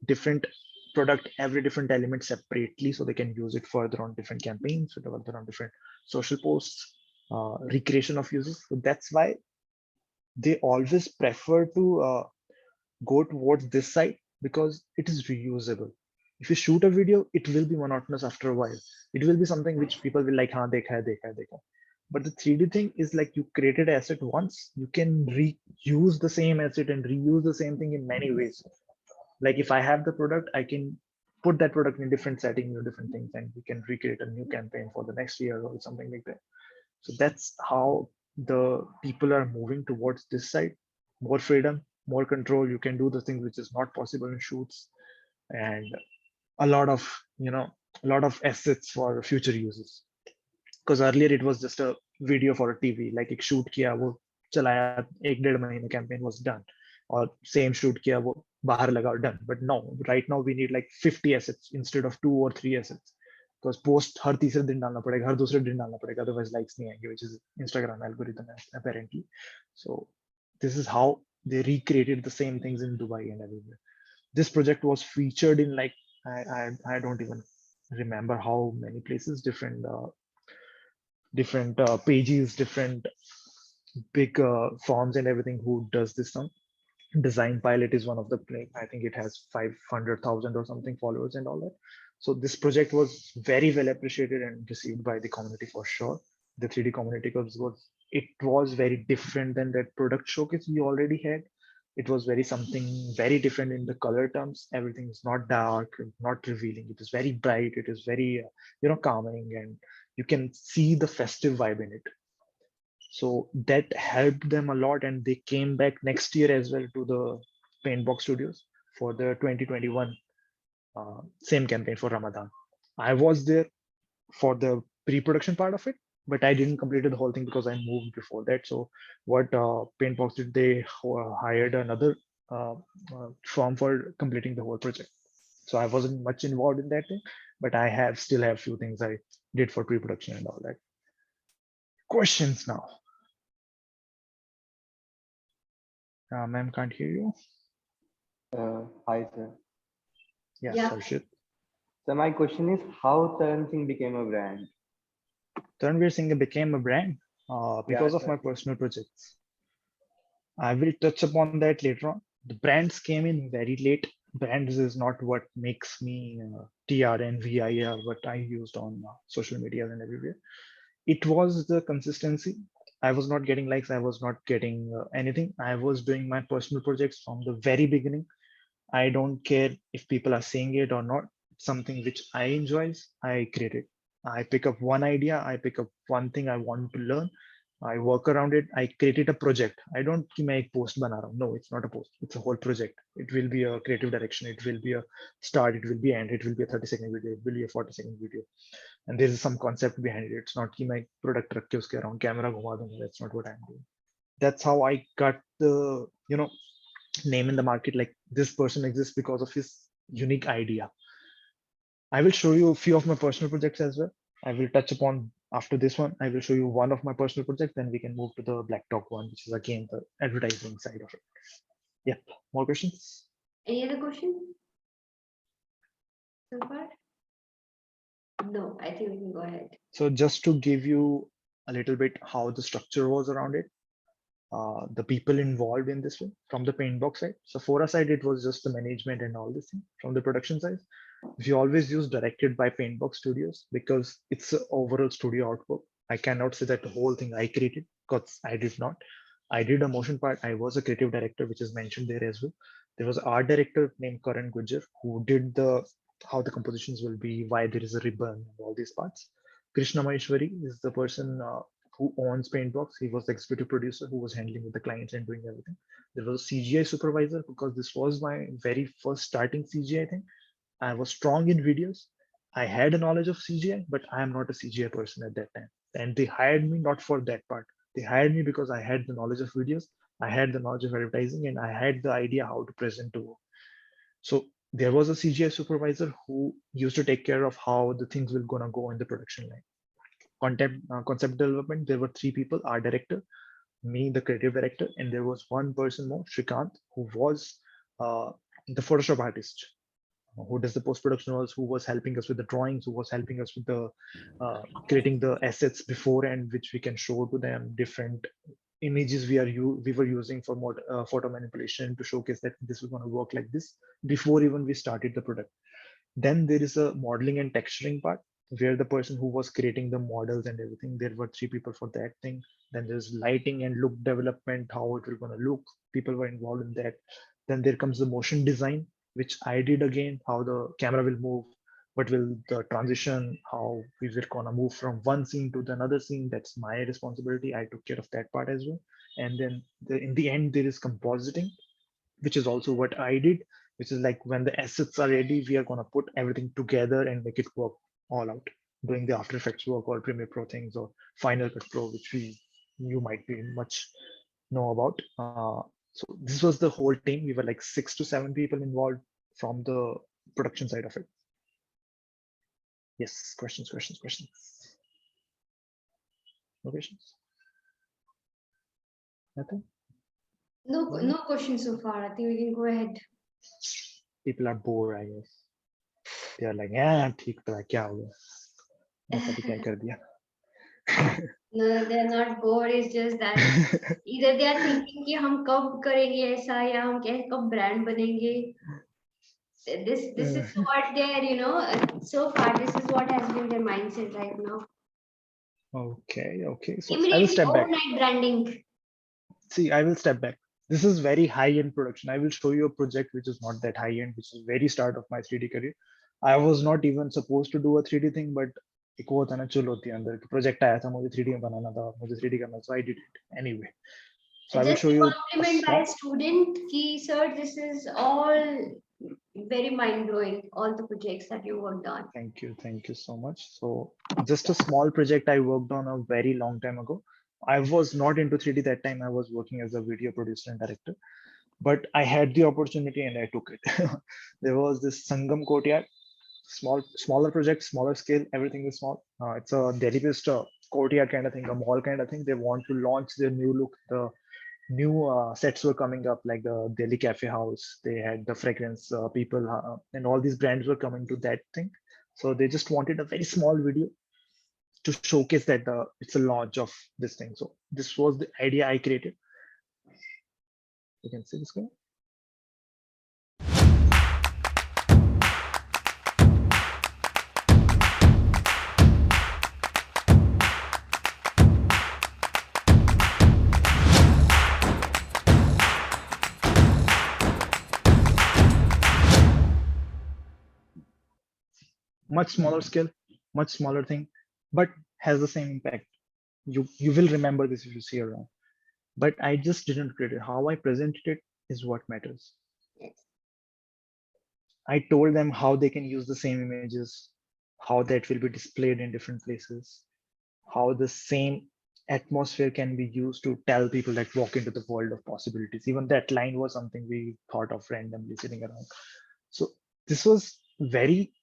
different product, every different element separately, so they can use it further on different campaigns, further on different social posts, recreation of uses. So that's why they always prefer to go towards this side, because it is reusable. If you shoot a video, it will be monotonous after a while. It will be something which people will like, haan, dekha hai, dekha hai, dekha hai. But the 3D thing is like you created asset once, you can reuse the same asset and reuse the same thing in many ways. Like if I have the product, I can put that product in different setting, different things, and we can recreate a new campaign for the next year or something like that. So that's how the people are moving towards this side. More freedom, more control. You can do the things which is not possible in shoots, and a lot of assets for future uses. Because earlier it was just a video for a TV, like एक shoot किया वो चलाया 1-1.5 महीने campaign was done, or same shoot किया वो बाहर लगा done. But no, right now we need like 50 assets instead of 2 or 3 assets. Because post हर तीसरे दिन डालना पड़ेगा, हर दूसरे दिन डालना पड़ेगा, otherwise likes नहीं आएंगे, which is Instagram algorithm apparently. So this is how they recreated the same things in Dubai and everywhere. This project was featured in like I don't even remember how many places, different pages, different big forms and everything who does this now. Design Pilot is one of the I think it has 500,000 or something followers and all that. So this project was very well appreciated and received by the community for sure. The 3D community, because it was very different than that product showcase we already had. It was something very different in the color terms. Everything is not dark, not revealing. It is very bright. It is very calming, and you can see the festive vibe in it. So that helped them a lot, and they came back next year as well to the Paintbox Studios for the 2021 same campaign for Ramadan. I was there for the pre-production part of it, but I didn't complete the whole thing because I moved before that. So what Paintbox did, they hired another firm for completing the whole project. So I wasn't much involved in that thing, but I still have few things I did for pre-production and all that. Questions now. Ma'am, can't hear you. Hi, sir. Yes, Yeah. Harshit. So my question is, how Taran Singh became a brand? Taranveer Singh became a brand because of sir. my personal projects. I will touch upon that later on. The brands came in very late. Brands is not what makes me TRN, VIR, what I used on social media and everywhere. It was the consistency. I was not getting likes. I was not getting anything. I was doing my personal projects from the very beginning. I don't care if people are saying it or not. Something which I enjoys, I create it. I pick up one idea. I pick up one thing I want to learn. I work around it. I created a project. I don't make post bana raha. No, it's not a post. It's a whole project. It will be a creative direction. It will be a start. It will be end. It will be a 30-second video. It will be a 40-second video. And there is some concept behind it. It's not कि मैं product रख के उसके around camera घुमा दूंगा. That's not what I'm doing. That's how I got the name in the market. Like this person exists because of his unique idea. I will show you a few of my personal projects as well. I will touch upon after this one. I will show you one of my personal projects, then we can move to the Black Talk one, which is again the advertising side of it. Yeah, more questions? Any other question so far? No, I think we can go ahead. So just to give you a little bit how the structure was around it, the people involved in this one from the Paintbox side. So for us side, it was just the management and all this thing. From the production side, we always use directed by Paintbox Studios because it's an overall studio output. I cannot say that the whole thing I created because I did not. I did a motion part. I was a creative director, which is mentioned there as well. There was an art director named Karan Gujjar who did how the compositions will be, why there is a ribbon, and all these parts. Krishna Maheshwari is the person who owns Paintbox. He was the executive producer who was handling with the clients and doing everything. There was a CGI supervisor because this was my very first starting CGI thing. I was strong in videos. I had a knowledge of CGI, but I am not a CGI person at that time. And they hired me not for that part. They hired me because I had the knowledge of videos, I had the knowledge of advertising, and I had the idea how to present to work. So there was a CGI supervisor who used to take care of how the things will gonna go in the production line. Concept development, there were 3 people: art director, me, the creative director, and there was one person more, Shrikant, who was the Photoshop artist, who does the post-production was, who was helping us with the drawings, who was helping us with the creating the assets beforehand, which we can show to them different images we were using for more photo manipulation to showcase that this was going to work like this before even we started the product. Then there is a modeling and texturing part where the person who was creating the models and everything, there were 3 people for that thing. Then there's lighting and look development, how it will going to look. People were involved in that. Then there comes the motion design, which I did again, how the camera will move, what will the transition, how we were gonna move from one scene to the another scene. That's my responsibility. I took care of that part as well. And then in the end, there is compositing, which is also what I did, which is like when the assets are ready, we are gonna put everything together and make it work all out, doing the After Effects work or Premiere Pro things or Final Cut Pro, which you might be much know about. So this was the whole team. We were like 6 to 7 people involved from the production side of it. Yes, questions. No questions? Nothing? No questions so far. I think we can go ahead. People are bored, I guess. They are like, yeah, ठीक तो है, क्या हो गया? ऐसा भी क्या कर दिया? No, they're not bored. It's just that either they are thinking कि हम कब करेंगे ऐसा या हम कब brand बनेंगे. This is what they're so far this is what has been their mindset right now. Okay. So I will Immediately step back. overnight branding. See, I will step back. This is very high-end production. I will show you a project which is not that high-end, which is very start of my 3D career. I was not even supposed to do a 3D thing, but एक वो होता है ना चुल होती है अंदर कि project आया था मुझे 3D में बनाना था मुझे 3D करना, so I did it anyway. So I will Just show a you a compliment by a student ki sir, this is all very mind-blowing, all the projects that you worked on. Thank you so much. So just a small project I worked on a very long time ago. I was not into 3D that time. I was working as a video producer and director, but I had the opportunity and I took it. There was this Sangam Courtyard, smaller project, smaller scale, everything is small. It's a Delhi-based courtyard kind of thing, a mall kind of thing. They want to launch their new look. The new sets were coming up, like the Delhi Cafe House. They had the fragrance people, and all these brands were coming to that thing. So they just wanted a very small video to showcase that it's a launch of this thing. So this was the idea I created. You can see this guy. Much smaller scale, much smaller thing, but has the same impact. You will remember this if you see around. But I just didn't create it. How I presented it is what matters. Yes. I told them how they can use the same images, how that will be displayed in different places, how the same atmosphere can be used to tell people that walk into the world of possibilities. Even that line was something we thought of randomly sitting around. So this was very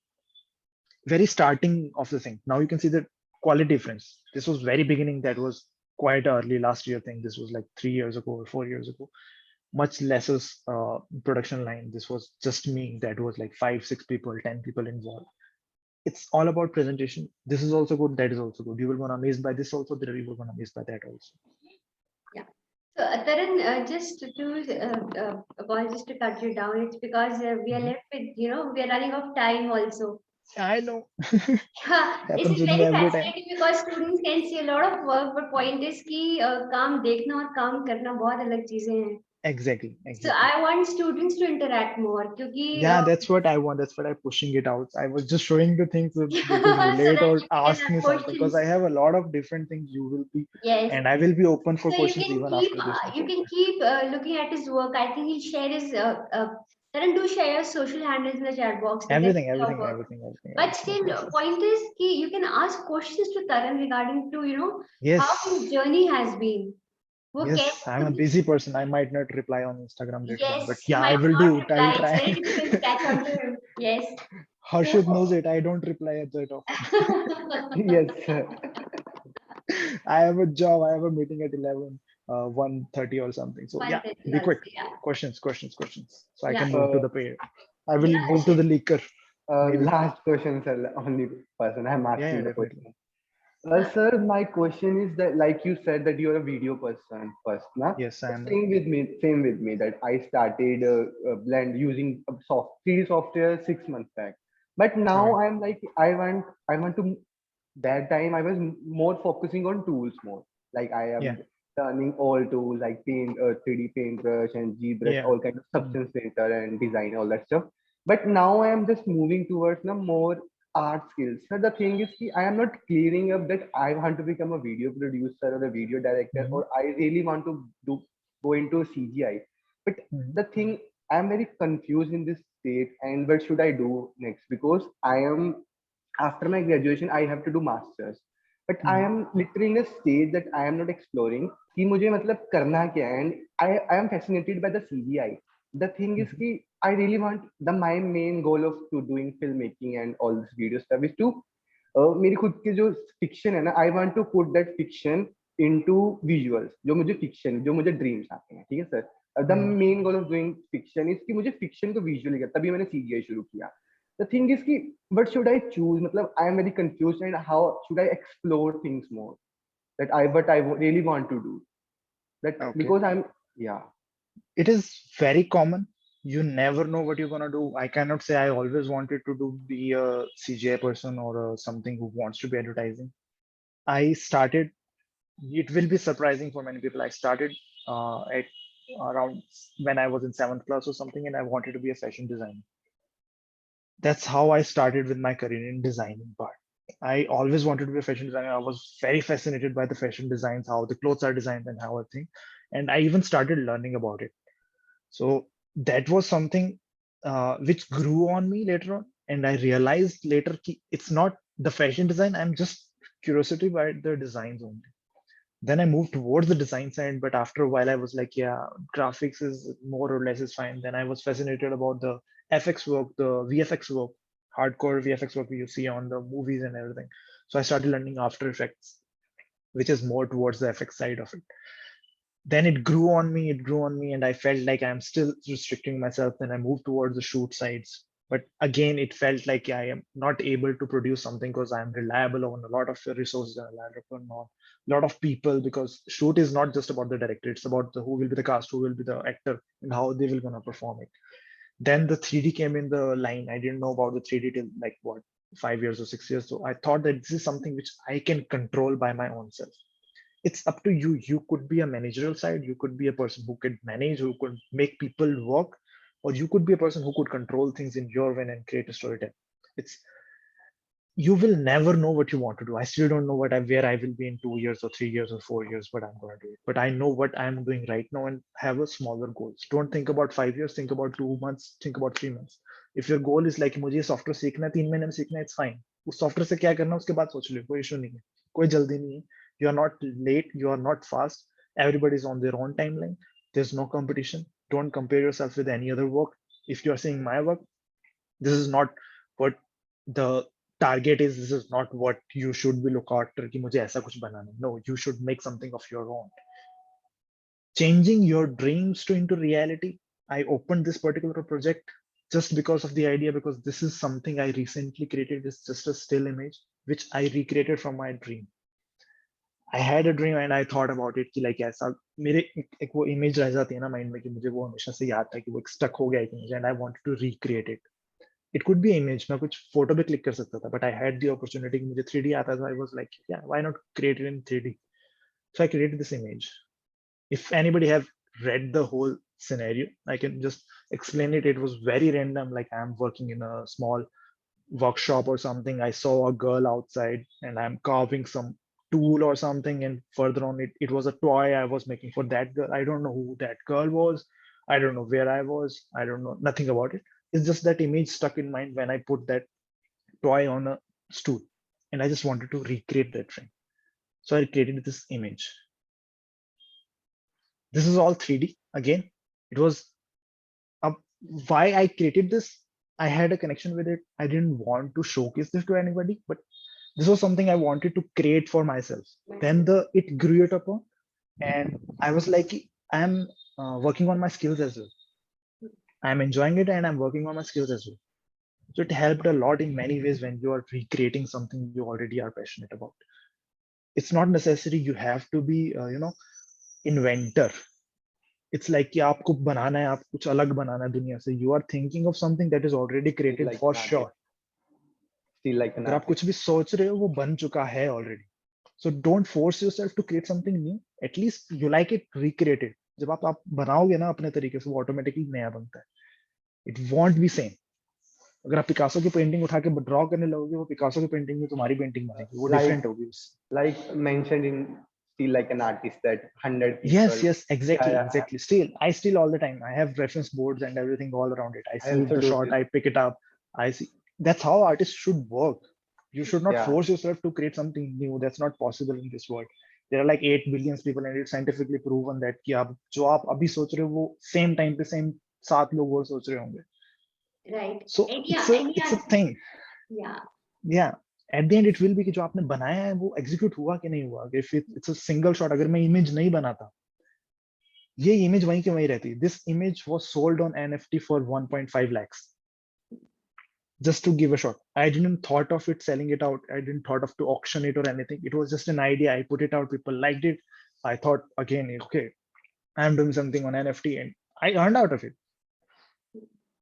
starting of the thing. Now you can see the quality difference. This was very beginning. That was quite early last year thing. This was like 3 years ago or 4 years ago. Much lesser production line. This was just me. That was like 5-6 people, 10 people involved. It's all about presentation. This is also good. That is also good. You will gonna amazed by this also. There you will gonna amazed by that also. Yeah. So Taran, just to apologies to cut you down. It's because we are left with we are running out of time also. I know. This is very fascinating because students can see a lot of work, but point is कि काम देखना और काम करना बहुत अलग चीजें हैं. Exactly. So Exactly. I want students to interact more क्योंकि Yeah, that's what I want. That's what I'm pushing it out. I was just showing the things that they could so relate that or you can ask have me something, because I questions. have a lot of different things you will be, Yes. and I will be open for So you questions can even keep after this. you can keep looking at his work. I think he'll share his Taran, do share your social handles in the chat box. The Everything, best of everything, work. everything, everything, But everything. still, Yes, yes. point is कि you can ask questions to Taran regarding to how Yes. his journey has been. वो Yes, कैसे I'm a खुद- busy person. I might not reply on Instagram later on, Yes, but you yeah, I might will not do it. I reply. will It's try. very difficult to catch on to him. Yes. Harshit knows it. I don't reply at that often. Yes, sir. I have a job. I have a meeting at 11, 1:30 or something. So yeah, 1:30 be quick. also, yeah. Questions, questions, questions. So I Yeah. can move to the pay. I will Yeah, move to the liquor. Maybe. Last question, sir. Only person I'm Yeah, asking the definitely. question. Sir, my question is that, like you said, that you're a video person first, na? Yes, I am. Same with me. Same with me. That I started Blend using soft 3D software 6 months back. But now Right. I'm like, I want to. That time I was more focusing on tools more. Like I Yeah. am learning all tools like Paint, 3D Paintbrush and ZBrush, Yeah. all kind of Substance Painter and design, all that stuff. But now I am just moving towards more art skills. So the thing is, I am not clearing up that I want to become a video producer or a video director, Mhm. or I really want to go into CGI. But Mhm. the thing, I am very confused in this state, and what should I do next? Because I am, after my graduation, I have to do masters. But I Mhm. am literally in a stage that I am not exploring कि मुझे मतलब करना क्या है, and I am fascinated by the CGI. The thing is Mhm. कि I really want my main goal of to doing filmmaking and all this video stuff is to मेरी खुद की जो fiction है ना, I want to put that fiction into visuals. जो मुझे fiction, जो मुझे dreams आते हैं, ठीक है sir. The Mhm. main goal of doing fiction is कि मुझे fiction को visually करना, तभी मैंने CGI शुरू किया. The thing is कि what should I choose? मतलब I am very confused, and how should I explore things more? That what I really want to do. That Okay. because I'm, yeah. It is very common. You never know what you're gonna do. I cannot say I always wanted to be a CGI person or something who wants to be advertising. I started. It will be surprising for many people. I started at around when I was in 7th class or something, and I wanted to be a fashion designer. That's how I started with my career in designing part. I always wanted to be a fashion designer. I was very fascinated by the fashion designs, how the clothes are designed and how I think. And I even started learning about it. So that was something which grew on me later on. And I realized later it's not the fashion design. I'm just curiosity by the designs only. Then I moved towards the design side, but after a while I was like, yeah, graphics is more or less is fine. Then I was fascinated about the FX work, the VFX work, hardcore VFX work you see on the movies and everything. So I started learning After Effects, which is more towards the FX side of it. Then it grew on me, and I felt like I'm still restricting myself. Then I moved towards the shoot sides. But again, it felt like I am not able to produce something because I'm reliable on a lot of resources, reliable on a lot of people, because shoot is not just about the director, it's about who will be the cast, who will be the actor, and how they will gonna perform it. Then the 3D came in the line. I didn't know about the 3D till like what, 5 years or 6 years. So I thought that this is something which I can control by my own self. It's up to you. You could be a managerial side, you could be a person who could manage, who could make people work, or you could be a person who could control things in your way and create a storytelling. It's, you will never know what you want to do. I still don't know where I will be in 2 years or 3 years or 4 years, but I'm going to do it. But I know what I'm doing right now and have a smaller goals. Don't think about 5 years, think about 2 months, think about 3 months. If your goal is like मुझे software सीखना है 3 महीने में सीखना है, it's fine. उस software से क्या करना है उसके बाद सोच लो, कोई इशू नहीं है, कोई जल्दी नहीं है. You are not late, you are not fast. Everybody is on their own timeline. There's no competition. Don't compare yourself with any other work. If you are seeing my work, this is not what the target is. This is not what you should be look after कि मुझे ऐसा कुछ बनाना है. No, you should make something of your own. Changing your dreams to into reality. I opened this particular project just because of the idea, because this is something I recently created. It's just a still image which I recreated from my dream. I had a dream and I thought about it कि like ऐसा मेरे एक वो image रह जाती है ना mind में कि मुझे वो हमेशा से याद था कि वो एक stuck हो गया एक image, and I wanted to recreate it. It could be image, मैं कुछ photo भी click कर सकता था, but I had the opportunity कि मुझे 3D आता था. I was like, yeah, why not create it in 3D? So I created this image. If anybody have read the whole scenario. I can just explain it. It was very random. Like I'm working in a small workshop or something. I saw a girl outside and I'm carving some tool or something. And further on, it was a toy I was making for that girl. I don't know who that girl was. I don't know where I was. I don't know nothing about it. It's just that image stuck in mind when I put that toy on a stool. And I just wanted to recreate that thing. So I created this image. This is all 3D. Again, it was why I created this. I had a connection with it. I didn't want to showcase this to anybody, but this was something I wanted to create for myself. Then it grew it upon, and I was like, I'm working on my skills as well. I'm enjoying it, and I'm working on my skills as well. So it helped a lot in many ways when you are recreating something you already are passionate about. It's not necessary you have to be, inventor. It's like कि आपको बनाना है, आप कुछ अलग बनाना है दुनिया से. You are thinking of something that is already created like for an sure. artist. Feel like an अगर आप artist. कुछ भी सोच रहे हो वो बन चुका है already. So don't force yourself to create something new. At least you like it, recreate it. जब आप बनाओगे ना अपने तरीके से वो automatically नया बनता है. It won't be same. अगर आप पिकासो की पेंटिंग उठा के ड्रॉ करने लगोगे वो पिकासो की पेंटिंग में तुम्हारी पेंटिंग बनेगी, वो Like- डिफरेंट होगी उससे. Like mentioned in Feel Like an Artist that 100 people. Yes, exactly, Yeah. exactly. I still all the time. I have reference boards and everything all around it. I see also the do shot, this. I pick it up. I see. That's how artists should work. You should not Yeah. force yourself to create something new. That's not possible in this world. There are like 8 billion people, and it's scientifically proven that कि आप जो आप अभी सोच रहे हो वो same time पे same 7 लोग वो सोच रहे होंगे. Right. So And it's a thing. Yeah. Yeah. At the end it will be कि जो आपने बनाया है वो execute हुआ कि नहीं हुआ. If it's a single shot, अगर मैं image नहीं बनाता, ये image वहीं के वहीं रहती. This image was sold on NFT for 1.5 lakhs. Just to give a shot. I didn't thought of it selling it out. I didn't thought of to auction it or anything. It was just an idea. I put it out. People liked it. I thought again, okay, I'm doing something on NFT and I earned out of it.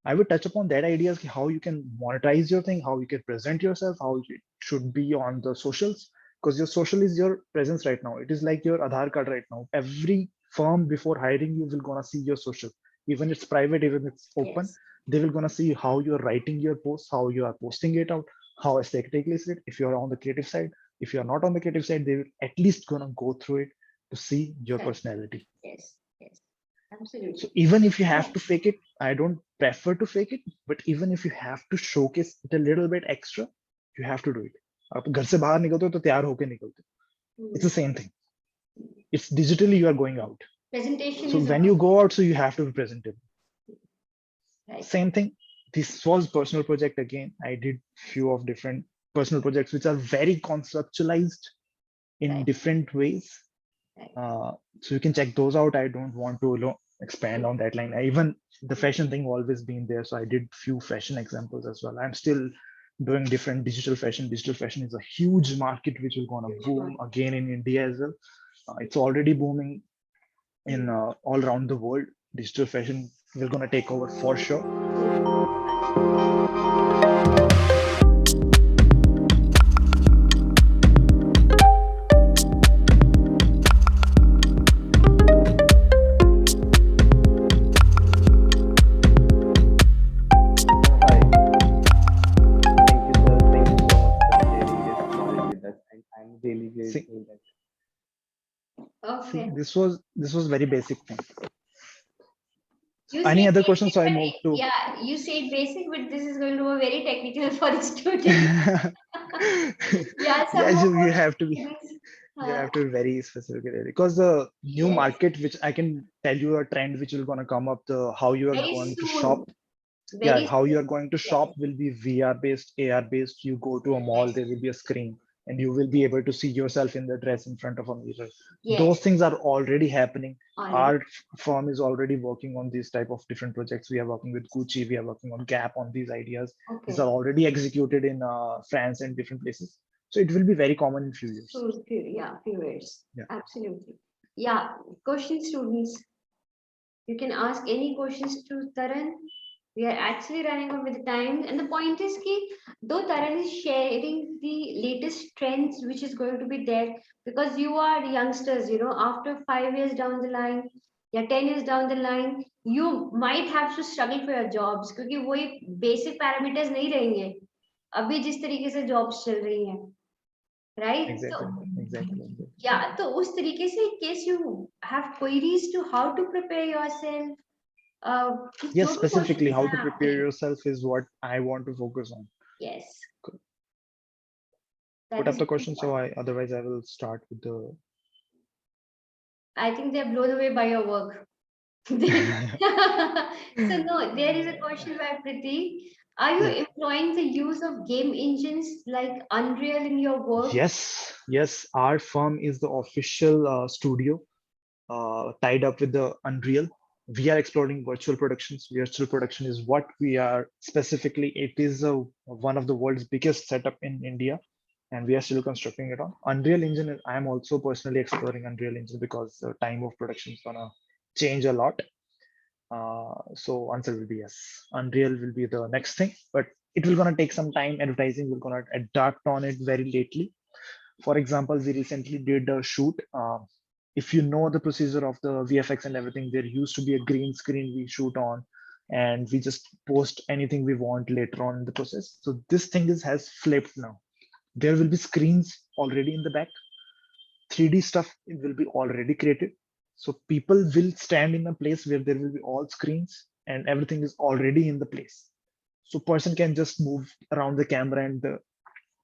I would touch upon that ideas, how you can monetize your thing, how you can present yourself, how it should be on the socials, because your social is your presence right now. It is like your Aadhaar card right now. Every firm before hiring you will gonna see your social, even it's private, even it's open. Yes. They will gonna see how you're writing your post, how you are posting it out, how aesthetically is it. If you're on the creative side, if you're not on the creative side, they will at least gonna go through it to see your Right. personality. Yes. Absolutely. So even if you have to fake it, I don't prefer to fake it, but even if you have to showcase it a little bit extra, you have to do it. आप घर से बाहर निकलते हो तो तैयार होके निकलते हो. It's the same thing. It's digitally you are going out. Presentation. So is when about- you go out, so you have to be presentable. Right. Same thing. This was personal project again. I did few of different personal projects which are very conceptualized in Right. different ways. Right. So you can check those out. I don't want to expand on that line. Even the fashion thing always been there. So I did few fashion examples as well. I'm still doing different digital fashion. Digital fashion is a huge market which will gonna boom again in India as well. It's already booming in all around the world. Digital fashion will gonna take over for sure. Hi. Thank you, sir. Thank you so much for sharing this knowledge with us. And I'm really grateful that See, Okay. this was very basic thing. You Any said other basic, questions? So I but moved to. Yeah, you said basic, but this is going to be very technical for the student. Yeah, some Yeah, more you have to be. students, You have to be very specific with it, because the new Yes. market, which I can tell you a trend which will gonna come up, the how you are very going to soon. shop. Very Yeah, how you soon. are going to shop will be VR based, AR based. You go to a mall, there will be a screen, and you will be able to see yourself in the dress in front of a mirror. Yes. Those things are already happening. Already. Our firm is already working on these type of different projects. We are working with Gucci, we are working on Gap on these ideas. These Okay. are already executed in France and different places. So it will be very common in few years. So few years. Yeah. Absolutely. Yeah. Questions, students. You can ask any questions to Taran. We are actually running out with the time, and the point is ki though Taran is sharing the latest trends which is going to be there, because you are youngsters, after 5 years down the line, या 10 years down the line you might have to struggle for your jobs क्योंकि वो एक basic parameters नहीं रहेंगे अभी जिस तरीके से jobs चल रही हैं, right? Exactly, So exactly. yeah, तो उस तरीके से in case you have queries to how to prepare yourself, कि Yes, जो भी specifically questions how हैं to आपके, prepare yourself is what I want to focus on. yes, Cool. that Put up is the question, so otherwise I will start with the. I think they're blown away by your work. So no, there is a question by Priti. Are you Yeah. employing the use of game engines like Unreal in your work? Yes. Our firm is the official studio tied up with the Unreal. We are exploring virtual productions. Virtual production is what we are specifically. It is one of the world's biggest setup in India, and we are still constructing it on Unreal Engine. I am also personally exploring Unreal Engine because the time of production is gonna change a lot. So answer will be yes. Unreal will be the next thing, but it will gonna take some time. Advertising will gonna adapt on it very lately. For example, we recently did a shoot. If you know the procedure of the VFX and everything, there used to be a green screen we shoot on, and we just post anything we want later on in the process. So this thing has flipped now. There will be screens already in the back. 3D stuff will be already created. So people will stand in a place where there will be all screens and everything is already in the place. So person can just move around the camera and the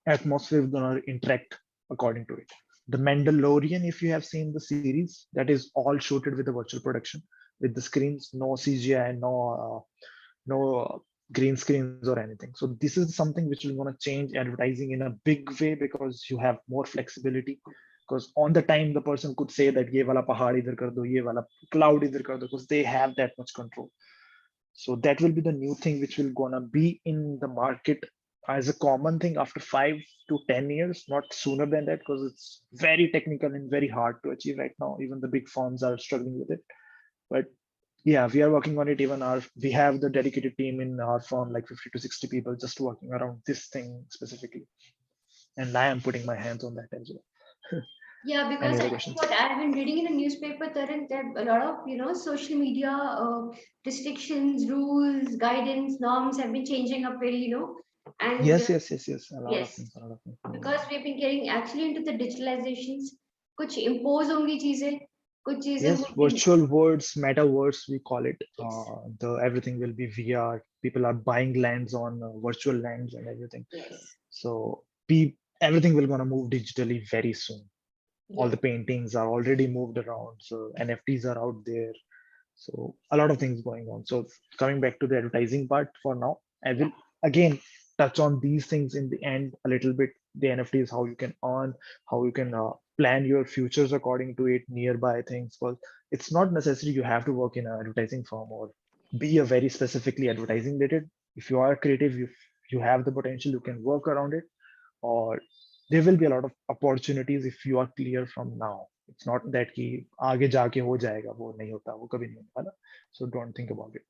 atmosphere is gonna interact according to it. The Mandalorian, if you have seen the series, that is all shooted with the virtual production with the screens, no CGI, no green screens or anything. So this is something which is going to change advertising in a big way because you have more flexibility. Because on the time the person could say that ye wala pahad idhar kar do, ye wala cloud idhar kar do, because they have that much control. So that will be the new thing which will gonna be in the market as a common thing after 5 to 10 years, not sooner than that, because it's very technical and very hard to achieve right now. Even the big firms are struggling with it. But yeah, we are working on it. Even we have the dedicated team in our firm, like 50 to 60 people just working around this thing specifically. And I am putting my hands on that as well. Yeah, Any because other I think questions? what I've been reading in the newspaper, Tarun, there are a lot of social media restrictions, rules, guidance, norms have been changing up very. And Yes. A lot of yes, things. because we've been getting actually into the digitalizations, कुछ impose होंगी चीजें, कुछ चीजें Yes, would be, virtual worlds, metaverse, we call it. yes, The everything will be VR. People are buying lands on virtual lands and everything. yes, So everything will gonna move digitally very soon. All yes. the paintings are already moved around. So NFTs are out there. So a lot of things going on. So coming back to the advertising part for now, I will again touch on these things in the end a little bit. The NFTs, how you can earn, how you can plan your futures according to it, nearby things. Well, it's not necessary you have to work in an advertising firm or be a very specifically advertising related. If you are creative, you have the potential, you can work around it, or there will be a lot of opportunities if you are clear from now. It's not that कि आगे जाके हो जाएगा, वो नहीं होता, वो कभी नहीं होता ना. So don't think about it.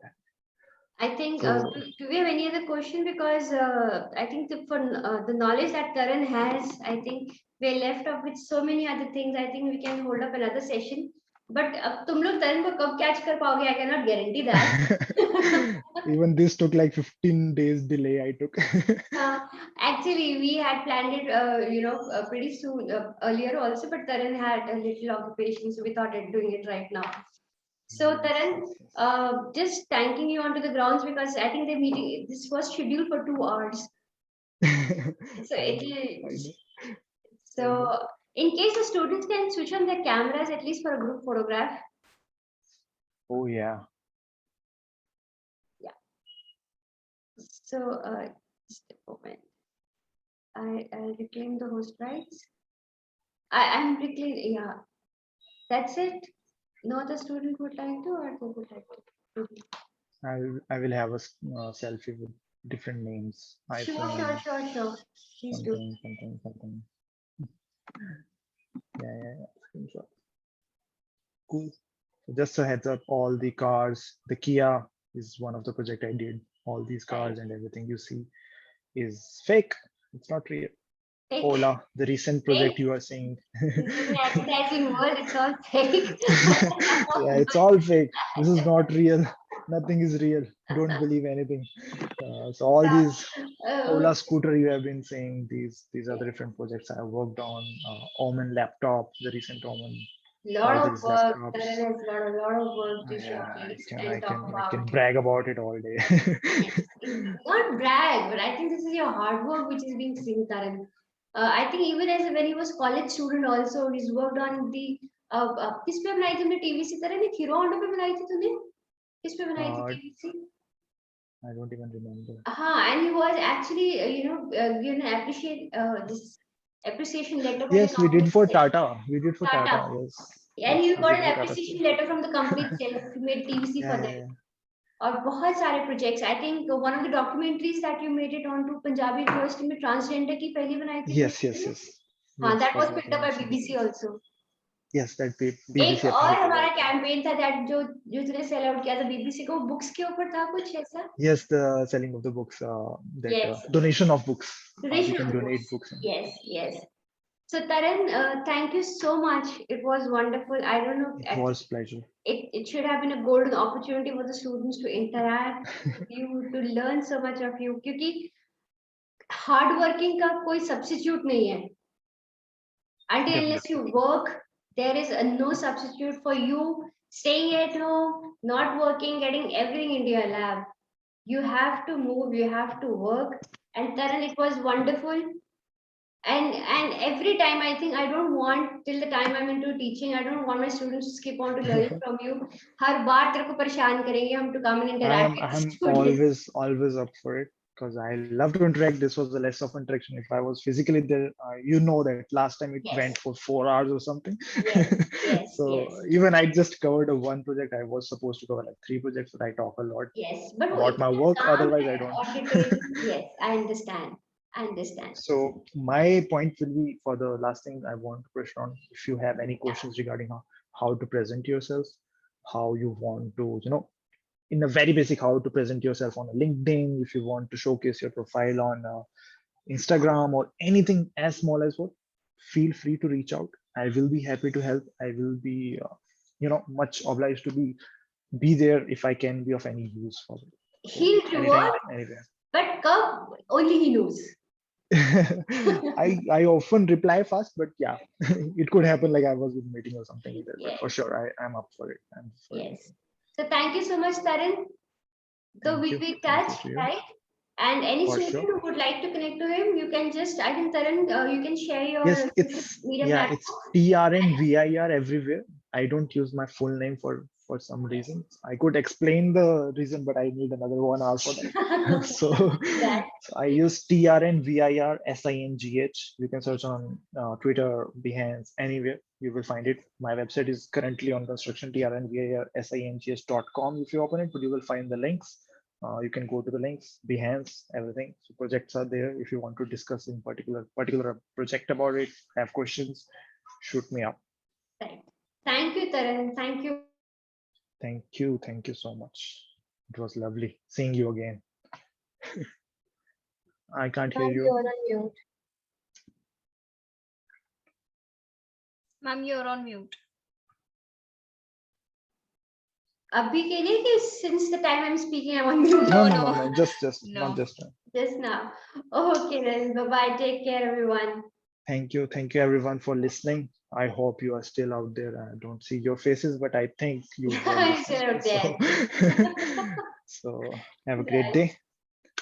I think, So do we have any other question? Because I think for the knowledge that Karan has, I think we're left off with so many other things. I think we can hold up another session. But अब तुम लोग Karan को कब catch कर पाओगे? I cannot guarantee that. even this took like 15 days delay I took. Actually, we had planned it, pretty soon earlier also, but Taran had a little occupation, so we thought of doing it right now. So Taran, just thanking you onto the grounds because I think the meeting this was scheduled for 2 hours. So I it know. is. So in case the students can switch on their cameras at least for a group photograph. Oh yeah. Yeah. So just a moment. I'll reclaim the host rights. I'm reclaiming. Yeah, that's it. No other student would like to, or they would like to. I will have a selfie with different names. Sure, iPhone, sure. Please do. something. Yeah. Screenshot. Cool. So just a heads up, all the cars, the Kia is one of the project I did. All these cars and everything you see is fake. It's not real. Ola, the recent project you are saying. This is an advertising world, it's all fake. Yeah, it's all fake. This is not real. Nothing is real. Don't believe anything. So all these Ola scooter you have been saying, these are the different projects I have worked on. Omen laptop, the recent Omen, Lot all of these work. laptops. Taran has got a lot of work to Yeah, showcase and talk I can about. brag about it all day. Not brag, but I think this is your hard work which is being seen, Taran. I think even as when he was college student also, he's worked on the किस पे बनाई थी हमने TVC तरह एक hero Honda पे बनाई थी तूने किस पे बनाई थी Uh, TVC I don't even remember. and he was actually given an this appreciation letter by the Yes, we company did for itself. Tata. We did for Tata. Tata. Yes. And Yes, you we got did an for Tata appreciation Steel. letter from the company itself. You made TVC for Yeah, them. yeah, और बहुत सारे projects. I think one of the documentaries that you made it onto Punjabi University में transgender की पहली बनाई थी. yes, yes, yes. हाँ, Yes, that was what picked I up by mentioned. BBC also. Yes, that एक BBC और absolutely हमारा right. campaign था that जो तूने sell out किया था BBC को books के ऊपर था कुछ ऐसा. Yes, the selling of the books, that Yes. donation of books. Donation We can of the donate books. books. Yes, yes. So Taran, thank you so much. It was wonderful. I don't know. It was pleasure. It should have been a golden opportunity for the students to interact with you, to learn so much of you. क्योंकि hard working का कोई substitute नहीं है. Until unless you work, there is no substitute for you staying at home, not working, getting everything into your lab. You have to move, you have to work. And Taran, it was wonderful. And every time I think I don't want till the time I'm into teaching, I don't want my students to skip on to learning from you. हर बार तेरे को परेशान करेंगे हम to come and interact with the I'm students. always up for it because I love to interact. This was the less of interaction. If I was physically there, you know that last time it Yes. went for 4 hours or something. Yes, yes, So yes. even I just covered a one project. I was supposed to cover like 3 projects, but I talk a lot Yes, but about my work. Otherwise, I don't. auditing. Yes, I understand. I understand. So my point will be for the last thing I want to push on. If you have any questions regarding how to present yourself, how you want to, in a very basic, how to present yourself on a LinkedIn, if you want to showcase your profile on Instagram or anything as small as what, feel free to reach out. I will be happy to help. I will be, much obliged to be there if I can be of any use for it. He'll reward, Anywhere. but Kab, only he knows. I often reply fast, but yeah, it could happen like I was in a meeting or something like that. But for Yes. sure, I'm up for it. I'm for it. Yes. So thank you so much, Taran. So Thank we'll you. be in Thank you touch, to you. right? And any For student sure. who would like to connect to him, you can just, I think, Taran, you can share your Yes, social it's media it's platform. TRNVIR everywhere. I don't use my full name for some reason. I could explain the reason, but I need another 1 hour for that. So That. I use TRNVIR SINGH. You can search on Twitter, Behance, anywhere. You will find it. My website is currently on construction, TRNVIR SINGH.com. If you open it, but you will find the links. You can go to the links, Behance, everything. So projects are there. If you want to discuss in particular project about it, have questions, shoot me up. Right. Thank you, Taran. Thank you. Thank you so much. It was lovely seeing you again. I can't hear you. You're on mute. Ma'am, you're on mute. Abhi ke liye ki since the time I'm speaking, I'm on mute. No. Just No. not just. Just now. Okay then. Bye-bye. Take care, everyone. Thank you everyone for listening. I hope you are still out there. I don't see your faces, but I think you are I'm still listening. out So have a great day.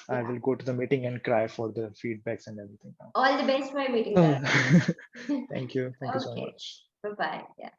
I Yeah. will go to the meeting and cry for the feedbacks and everything. All the best for your meeting. Taran. Thank you so Okay. much. Bye-bye. Yeah.